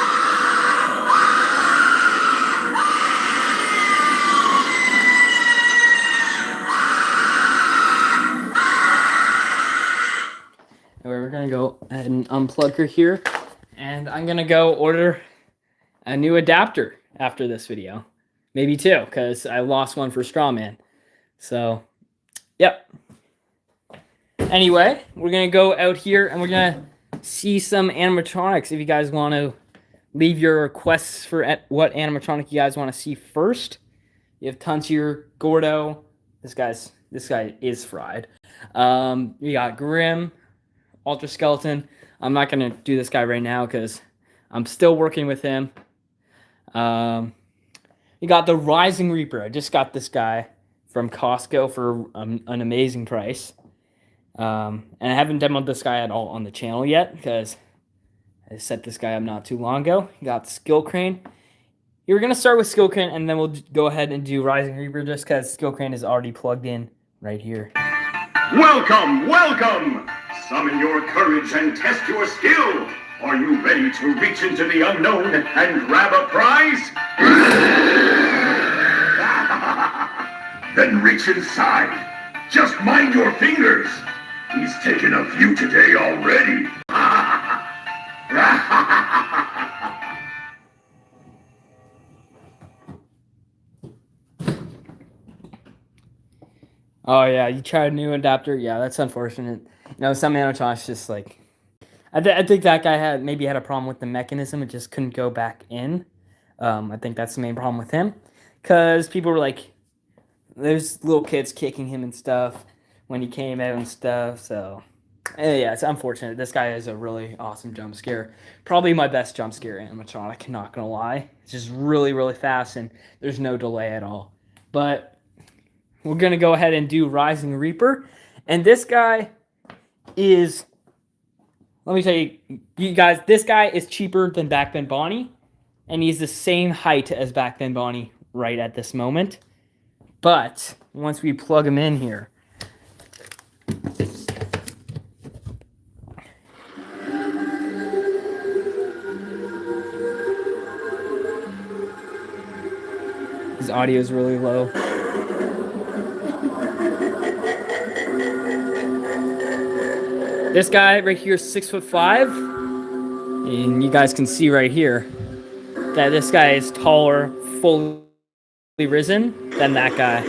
We're gonna go ahead and unplug her here, and I'm gonna go order a new adapter after this video, maybe two, because I lost one for Strawman. So, yep. Anyway, we're gonna go out here and we're gonna see some animatronics. If you guys want to leave your requests for what animatronic you guys want to see first, you have Tuntier, Gordo. This guy is fried. You got Grim. Ultra Skeleton. I'm not gonna do this guy right now because I'm still working with him. You got the Rising Reaper. I just got this guy from Costco for an amazing price. And I haven't demoed this guy at all on the channel yet because I set this guy up not too long ago. You got Skill Crane. You're gonna start with Skill Crane and then we'll go ahead and do Rising Reaper just because Skill Crane is already plugged in right here. Welcome, welcome! Summon your courage and test your skill. Are you ready to reach into the unknown and grab a prize? Then reach inside. Just mind your fingers. He's taken a few today already. Oh yeah, you tried a new adapter. Yeah, that's unfortunate. You know, some animatronics just like, I think that guy had a problem with the mechanism. It just couldn't go back in. I think that's the main problem with him, because people were like, there's little kids kicking him and stuff when he came out and stuff. So yeah, it's unfortunate. This guy is a really awesome jump scare. Probably my best jump scare animatronic. Not gonna lie, it's just really really fast and there's no delay at all. But we're gonna go ahead and do Rising Reaper, and this guy is, let me tell you guys, this guy is cheaper than Backbend Bonnie, and he's the same height as Backbend Bonnie right at this moment. But once we plug him in here, his audio is really low. This guy right here is 6'5", and you guys can see right here that this guy is taller, fully risen than that guy.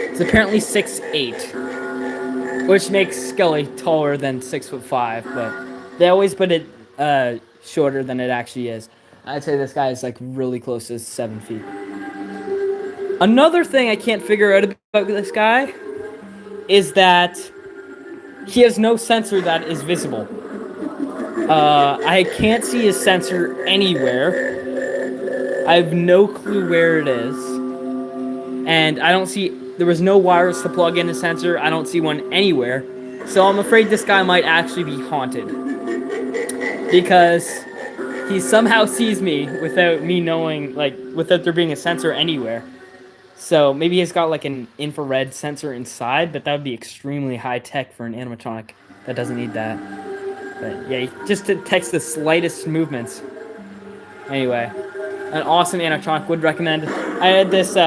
It's apparently 6'8", which makes Skelly taller than 6'5", but they always put it shorter than it actually is. I'd say this guy is like really close to 7 feet. Another thing I can't figure out about this guy is that he has no sensor that is visible. I can't see his sensor anywhere. I have no clue where it is. And I don't see, there was no wires to plug in the sensor. I don't see one anywhere. So I'm afraid this guy might actually be haunted. Because he somehow sees me without me knowing, like, without there being a sensor anywhere. So maybe he's got like an infrared sensor inside, but that would be extremely high tech for an animatronic that doesn't need that. But yeah, just to detect the slightest movements. Anyway, an awesome animatronic, would recommend. I had this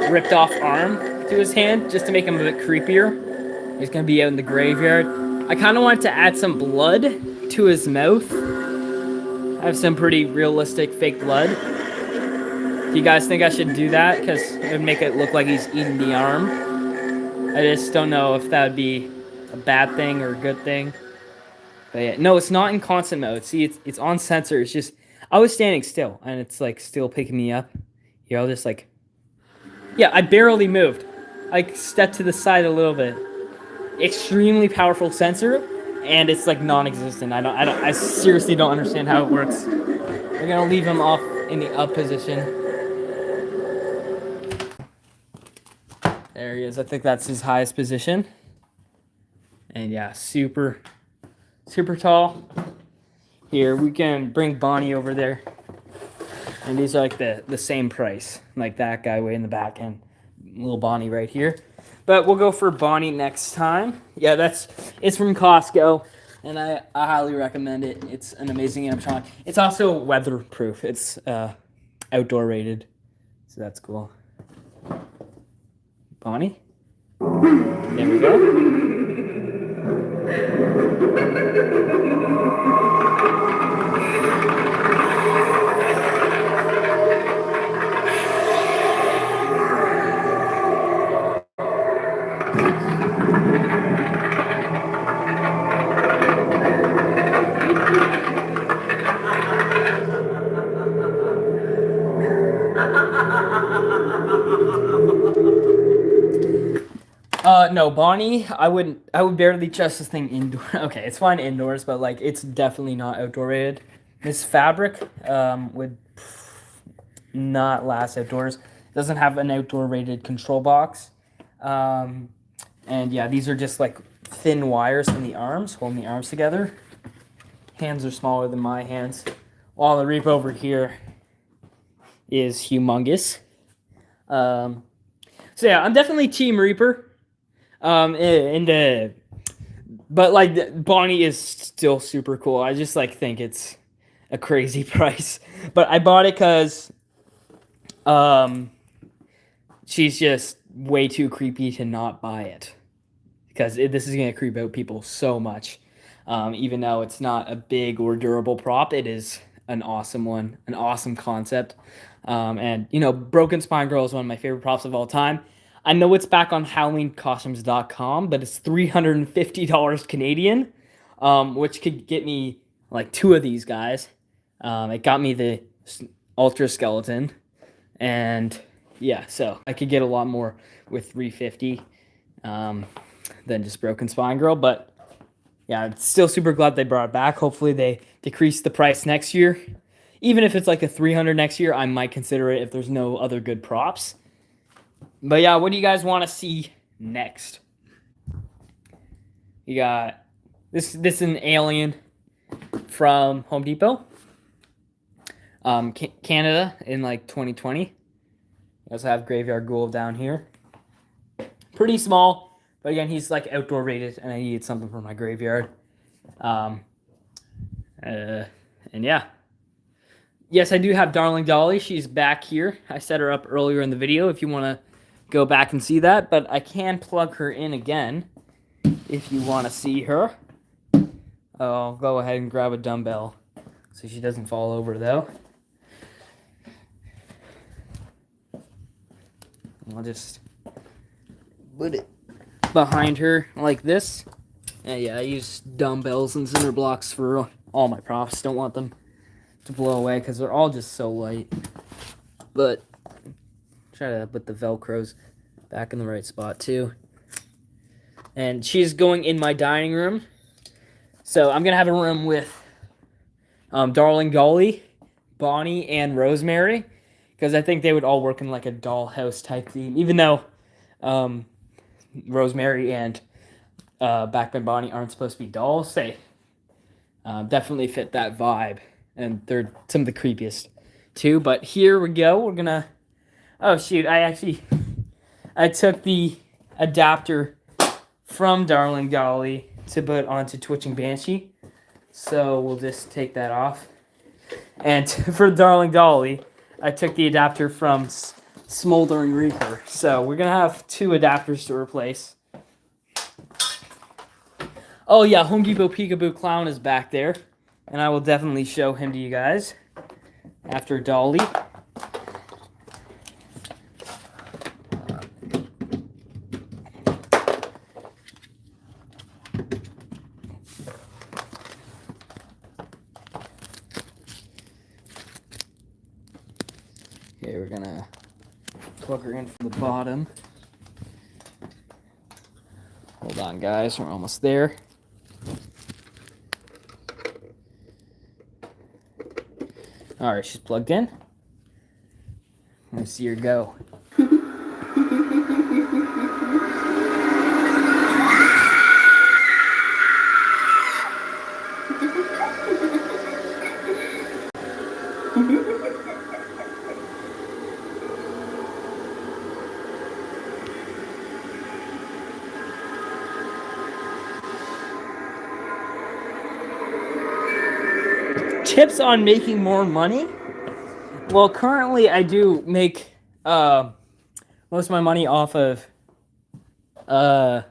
ripped off arm to his hand just to make him a bit creepier. He's gonna be out in the graveyard. I kind of wanted to add some blood to his mouth. I have some pretty realistic fake blood. Do you guys think I should do that? Because it would make it look like he's eating the arm. I just don't know if that would be a bad thing or a good thing. But yeah, no, it's not in constant mode. See, it's on sensor. It's just, I was standing still, and it's like still picking me up. You know, just like, yeah, I barely moved. I stepped to the side a little bit. Extremely powerful sensor, and it's like non-existent. I seriously don't understand how it works. We're gonna leave him off in the up position. There he is. I think that's his highest position. And yeah, super tall. Here, we can bring Bonnie over there. And these are like the same price. Like that guy way in the back and little Bonnie right here. But we'll go for Bonnie next time. Yeah, it's from Costco. And I highly recommend it. It's an amazing animatronic. It's also weatherproof. It's outdoor rated. So that's cool. Bonnie. There we go. No, Bonnie, I would barely trust this thing indoor. Okay, it's fine indoors, but like it's definitely not outdoor rated. This fabric would not last outdoors. It doesn't have an outdoor rated control box. And yeah, these are just like thin wires in the arms, holding the arms together. Hands are smaller than my hands. While the Reaper over here is humongous. So yeah, I'm definitely Team Reaper. But like Bonnie is still super cool. I just like think it's a crazy price. But I bought it because she's just way too creepy to not buy it. Because this is gonna creep out people so much. Even though it's not a big or durable prop, it is an awesome one, an awesome concept. And you know, Broken Spine Girl is one of my favorite props of all time. I know it's back on HalloweenCostumes.com, but it's $350 Canadian, which could get me like 2 of these guys. It got me the Ultra Skeleton, and yeah, so I could get a lot more with $350 than just Broken Spine Girl. But yeah, I'm still super glad they brought it back. Hopefully they decrease the price next year. Even if it's like a $300 next year, I might consider it if there's no other good props. But yeah, what do you guys want to see next? You got this is an alien from Home Depot. Canada in like 2020. You also have Graveyard Ghoul down here. Pretty small, but again, he's like outdoor rated, and I needed something for my graveyard. And yeah. Yes, I do have Darling Dolly. She's back here. I set her up earlier in the video if you want to go back and see that, but I can plug her in again. if you want to see her. I'll go ahead and grab a dumbbell so she doesn't fall over, though. I'll just put it behind her like this. And yeah, I use dumbbells and cinder blocks for all my props. Don't want them to blow away because they're all just so light. But try to put the Velcros back in the right spot too. And she's going in my dining room. So I'm going to have a room with Darling Dolly, Bonnie, and Rosemary. Because I think they would all work in like a dollhouse type theme. Even though Rosemary and Backbone Bonnie aren't supposed to be dolls, they definitely fit that vibe. And they're some of the creepiest too. But here we go. We're going to... Oh, shoot. I took the adapter from Darling Dolly to put onto Twitching Banshee. So we'll just take that off. And for Darling Dolly, I took the adapter from Smoldering Reaper. So we're going to have 2 adapters to replace. Oh yeah, Home Depot Peekaboo Clown is back there. And I will definitely show him to you guys after Dolly. Okay, we're gonna plug her in from the bottom. Hold on, guys, we're almost there. Alright, she's plugged in. Let's see her go. Tips on making more money? Well, currently I do make most of my money off of my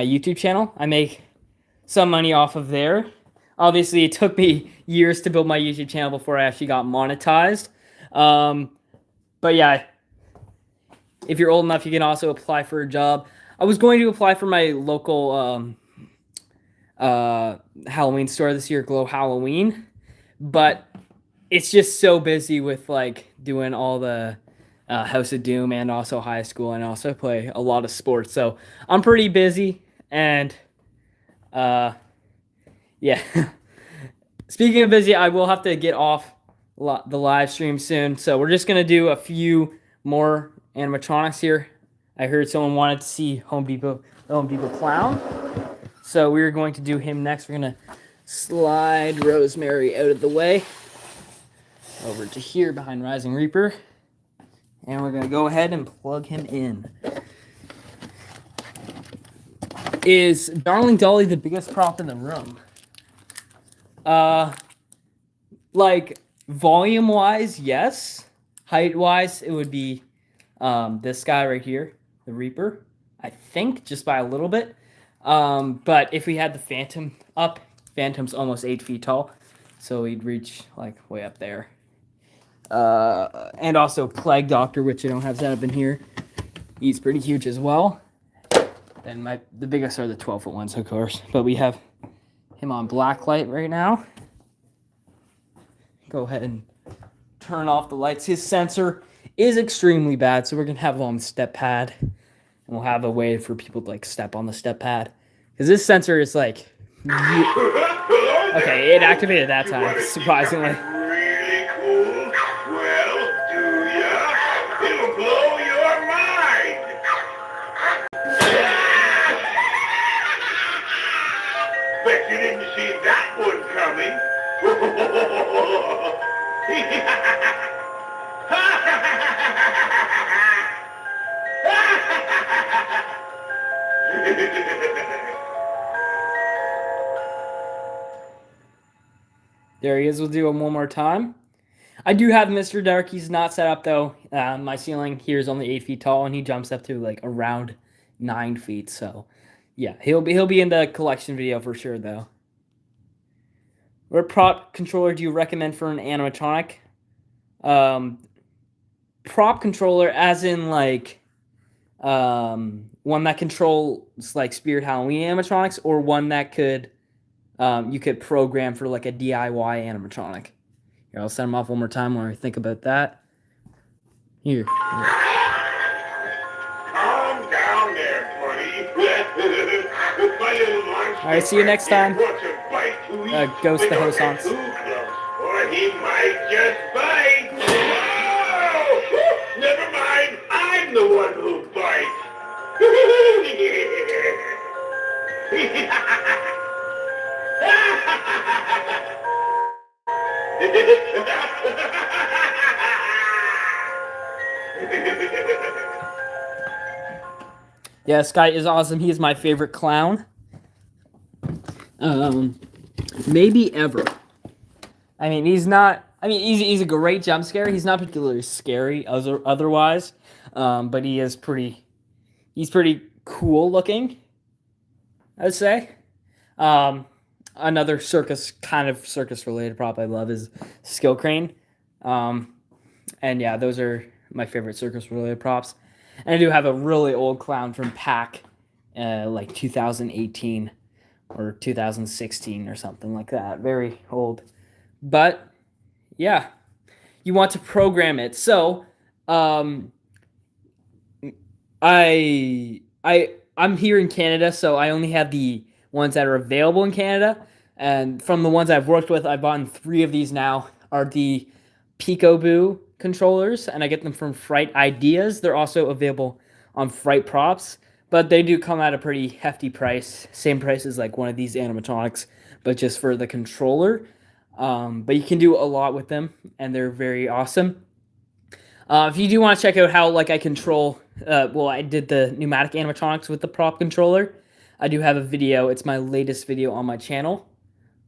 YouTube channel. I make some money off of there. Obviously, it took me years to build my YouTube channel before I actually got monetized. But yeah, if you're old enough, you can also apply for a job. I was going to apply for my local Halloween store this year, Glow Halloween, but it's just so busy with like doing all the House of Doom and also high school, and also play a lot of sports, so I'm pretty busy. And yeah. Speaking of busy, I will have to get off the live stream soon, so we're just gonna do a few more animatronics here. I heard someone wanted to see the Home Depot Clown, so we're going to do him next. We're gonna slide Rosemary out of the way over to here behind Rising Reaper, and we're gonna go ahead and plug him in. Is Darling Dolly the biggest prop in the room? Like volume-wise, yes. Height-wise, it would be this guy right here, the Reaper. I think just by a little bit. But if we had the Phantom up, Phantom's almost 8 feet tall, so he'd reach like way up there. And also Plague Doctor, which I don't have set up in here. He's pretty huge as well. Then the biggest are the 12-foot ones, of course. But we have him on blacklight right now. Go ahead and turn off the lights. His sensor is extremely bad, so we're gonna have him on the step pad, and we'll have a way for people to like step on the step pad, because this sensor is like okay, it activated that time, surprisingly. Really cool? Well, do ya? It'll blow your mind! Bet you didn't see that one coming. There he is. We'll do him one more time. I do have Mr. Dark. He's not set up though. My ceiling here is only 8 feet tall, and he jumps up to like around 9 feet. So, yeah, he'll be in the collection video for sure though. What prop controller do you recommend for an animatronic? Prop controller, as in like one that controls like Spirit Halloween animatronics, or one that could you could program for like a DIY animatronic. Here, I'll send them off one more time while I think about that. Here. Calm down there, buddy. My little monster. All right, see you next time. Wants a bite to eat, Ghost but the don't host get on. too close, or he might just bite. Whoa! Never mind, I'm the one who bites. Yeah, Sky is awesome. He is my favorite clown. Maybe ever. I mean, he's not. I mean, he's a great jump scare. He's not particularly scary otherwise, but he is pretty. He's pretty cool looking, I'd say. Another circus related prop I love is Skill Crane. And yeah, those are my favorite circus related props. And I do have a really old clown from PAC, like 2018 or 2016 or something like that. Very old. But yeah, you want to program it. So I'm here in Canada, so I only have the ones that are available in Canada. And from the ones I've worked with, I've bought 3 of these now, are the Peekaboo controllers, and I get them from Fright Ideas. They're also available on Fright Props, but they do come at a pretty hefty price. Same price as like one of these animatronics, but just for the controller. But you can do a lot with them, and they're very awesome. If you do want to check out how like I control, I did the pneumatic animatronics with the prop controller. I do have a video. It's my latest video on my channel,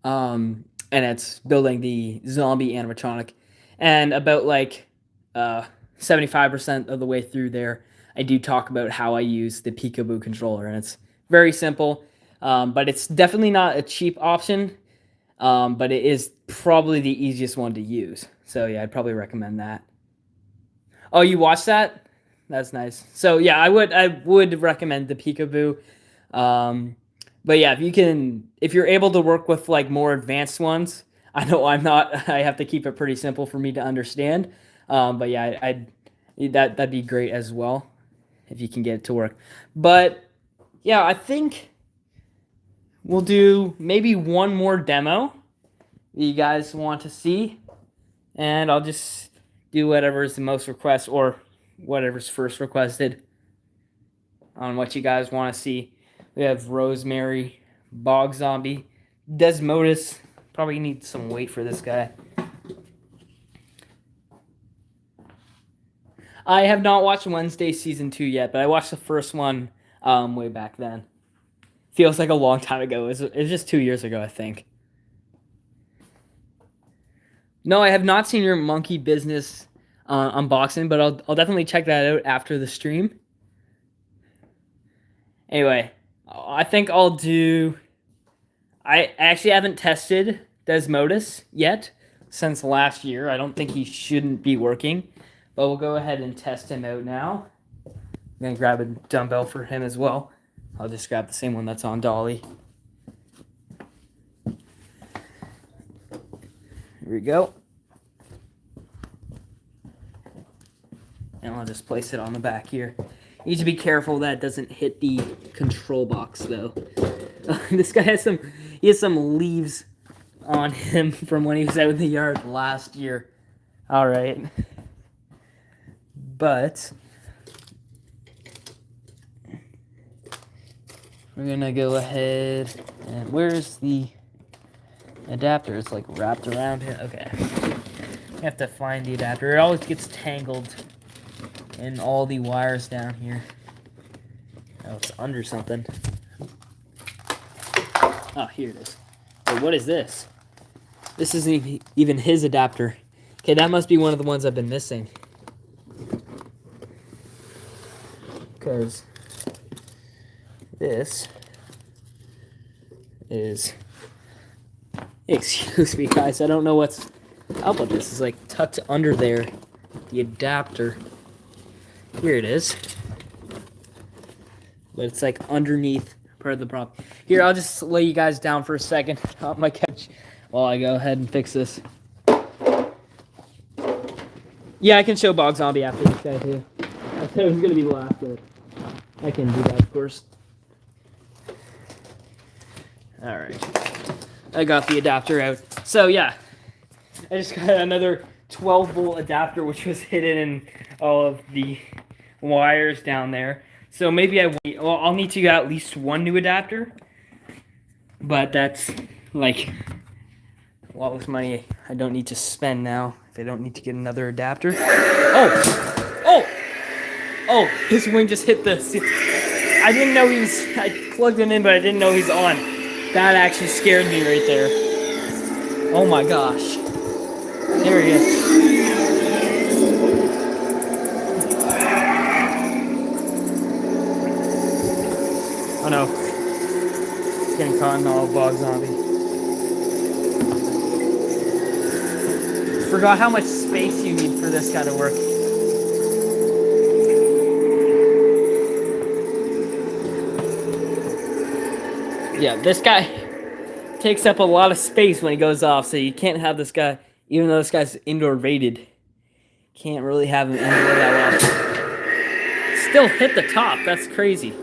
and it's building the zombie animatronic. And about like 75% of the way through there, I do talk about how I use the Peekaboo controller, and it's very simple, but it's definitely not a cheap option, but it is probably the easiest one to use. So yeah, I'd probably recommend that. Oh, you watched that? That's nice. So yeah, I would recommend the Peekaboo. But yeah, if you're able to work with like more advanced ones, I know I'm not. I have to keep it pretty simple for me to understand. But yeah, that'd be great as well if you can get it to work. But yeah, I think we'll do maybe one more demo that you guys want to see, and I'll just do whatever's the most request or whatever's first requested on what you guys want to see. We have Rosemary, Bog Zombie, Desmodus. Probably need some weight for this guy. I have not watched Wednesday Season 2 yet, but I watched the first one way back then. Feels like a long time ago. It was just 2 years ago, I think. No, I have not seen your Monkey Business unboxing, but I'll definitely check that out after the stream. Anyway, I think I'll do... I actually haven't tested Desmodus yet since last year. I don't think he shouldn't be working, but we'll go ahead and test him out now. I'm going to grab a dumbbell for him as well. I'll just grab the same one that's on Dolly. Here we go. And I'll just place it on the back here. You need to be careful that it doesn't hit the control box, though. This guy has some leaves on him from when he was out in the yard last year. All right. But we're going to go ahead and where's the adapter? It's like wrapped around him. Okay. I have to find the adapter. It always gets tangled in all the wires down here. Oh, it's under something. Oh, here it is. Wait, what is this? This isn't even his adapter. Okay, that must be one of the ones I've been missing. Because this is... Excuse me, guys. I don't know what's up with this. It's like tucked under there. The adapter. Here it is. But it's like underneath part of the prop. Here, I'll just lay you guys down for a second on my couch while I go ahead and fix this. Yeah, I can show Bog Zombie after this guy too. I said it was gonna be the last, but I can do that, of course. Alright. I got the adapter out. So yeah, I just got another 12-volt adapter, which was hidden in all of the wires down there. So maybe I'll need to get at least one new adapter. But that's like a lot of money I don't need to spend now if I don't need to get another adapter. Oh, his wing just hit the... I didn't know he was... I plugged it in, but I didn't know he's on. That actually scared me right there. Oh my gosh. There he is. Oh no. It's getting caught in all Bog Zombie. Forgot how much space you need for this kind of work. Yeah, this guy takes up a lot of space when he goes off, so you can't have this guy, even though this guy's indoor rated, can't really have him indoor that well. Still hit the top, that's crazy.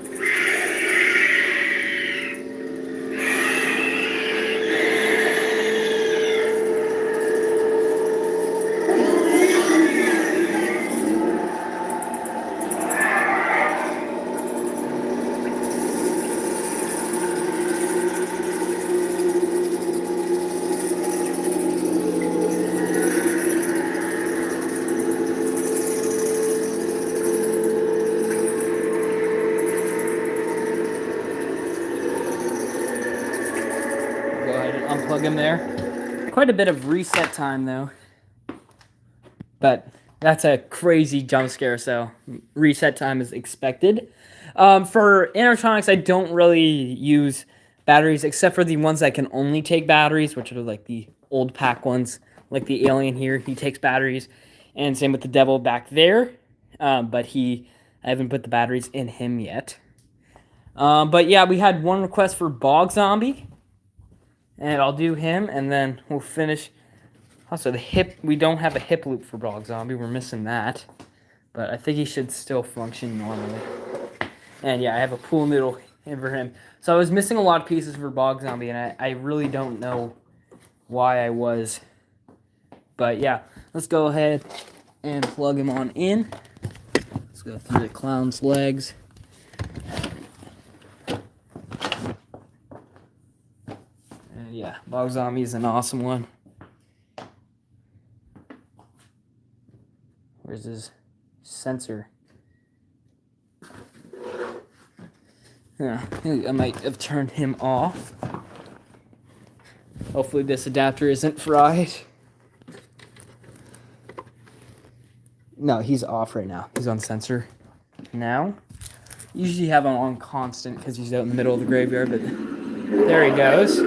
Unplug him there. Quite a bit of reset time though. But that's a crazy jump scare, so reset time is expected. For animatronics, I don't really use batteries except for the ones that can only take batteries, which are like the old pack ones, like the alien here. He takes batteries, and same with the devil back there. But I haven't put the batteries in him yet. But yeah, we had one request for Bog Zombie. And I'll do him, and then we'll finish. Also, the hip, we don't have a hip loop for Bog Zombie. We're missing that. But I think he should still function normally. And yeah, I have a pool noodle for him. So I was missing a lot of pieces for Bog Zombie, and I really don't know why I was. But yeah, let's go ahead and plug him on in. Let's go through the clown's legs. Yeah, Bog Zombie is an awesome one. Where's his sensor? Yeah, I might have turned him off. Hopefully this adapter isn't fried. No, he's off right now. He's on sensor now. Usually have him on constant because he's out in the middle of the graveyard, but there he goes.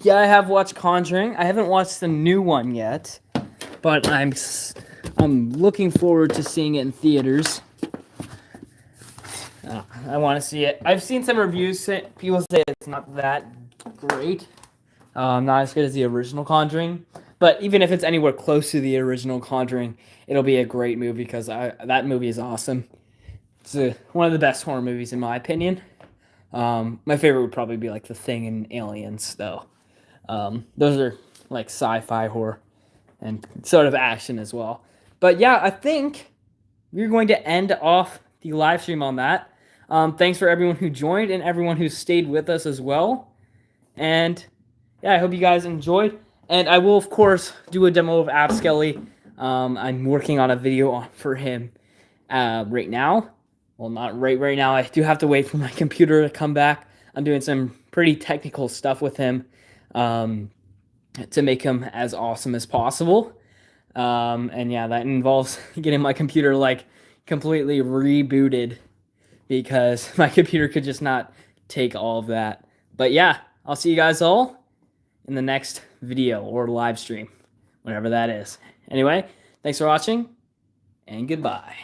Yeah, I have watched Conjuring. I haven't watched the new one yet, but I'm looking forward to seeing it in theaters. I want to see it. I've seen some reviews. People say it's not that great. Not as good as the original Conjuring. But even if it's anywhere close to the original Conjuring, it'll be a great movie because that movie is awesome. It's one of the best horror movies in my opinion. My favorite would probably be like The Thing and Aliens, though. Those are like sci-fi horror and sort of action as well. But yeah, I think we're going to end off the live stream on that. Thanks for everyone who joined and everyone who stayed with us as well. And yeah, I hope you guys enjoyed. And I will, of course, do a demo of App Skelly. I'm working on a video for him right now. Well, not right now. I do have to wait for my computer to come back. I'm doing some pretty technical stuff with him to make him as awesome as possible. And yeah, that involves getting my computer like completely rebooted because my computer could just not take all of that. But yeah, I'll see you guys all in the next video or live stream, whatever that is. Anyway, thanks for watching and goodbye.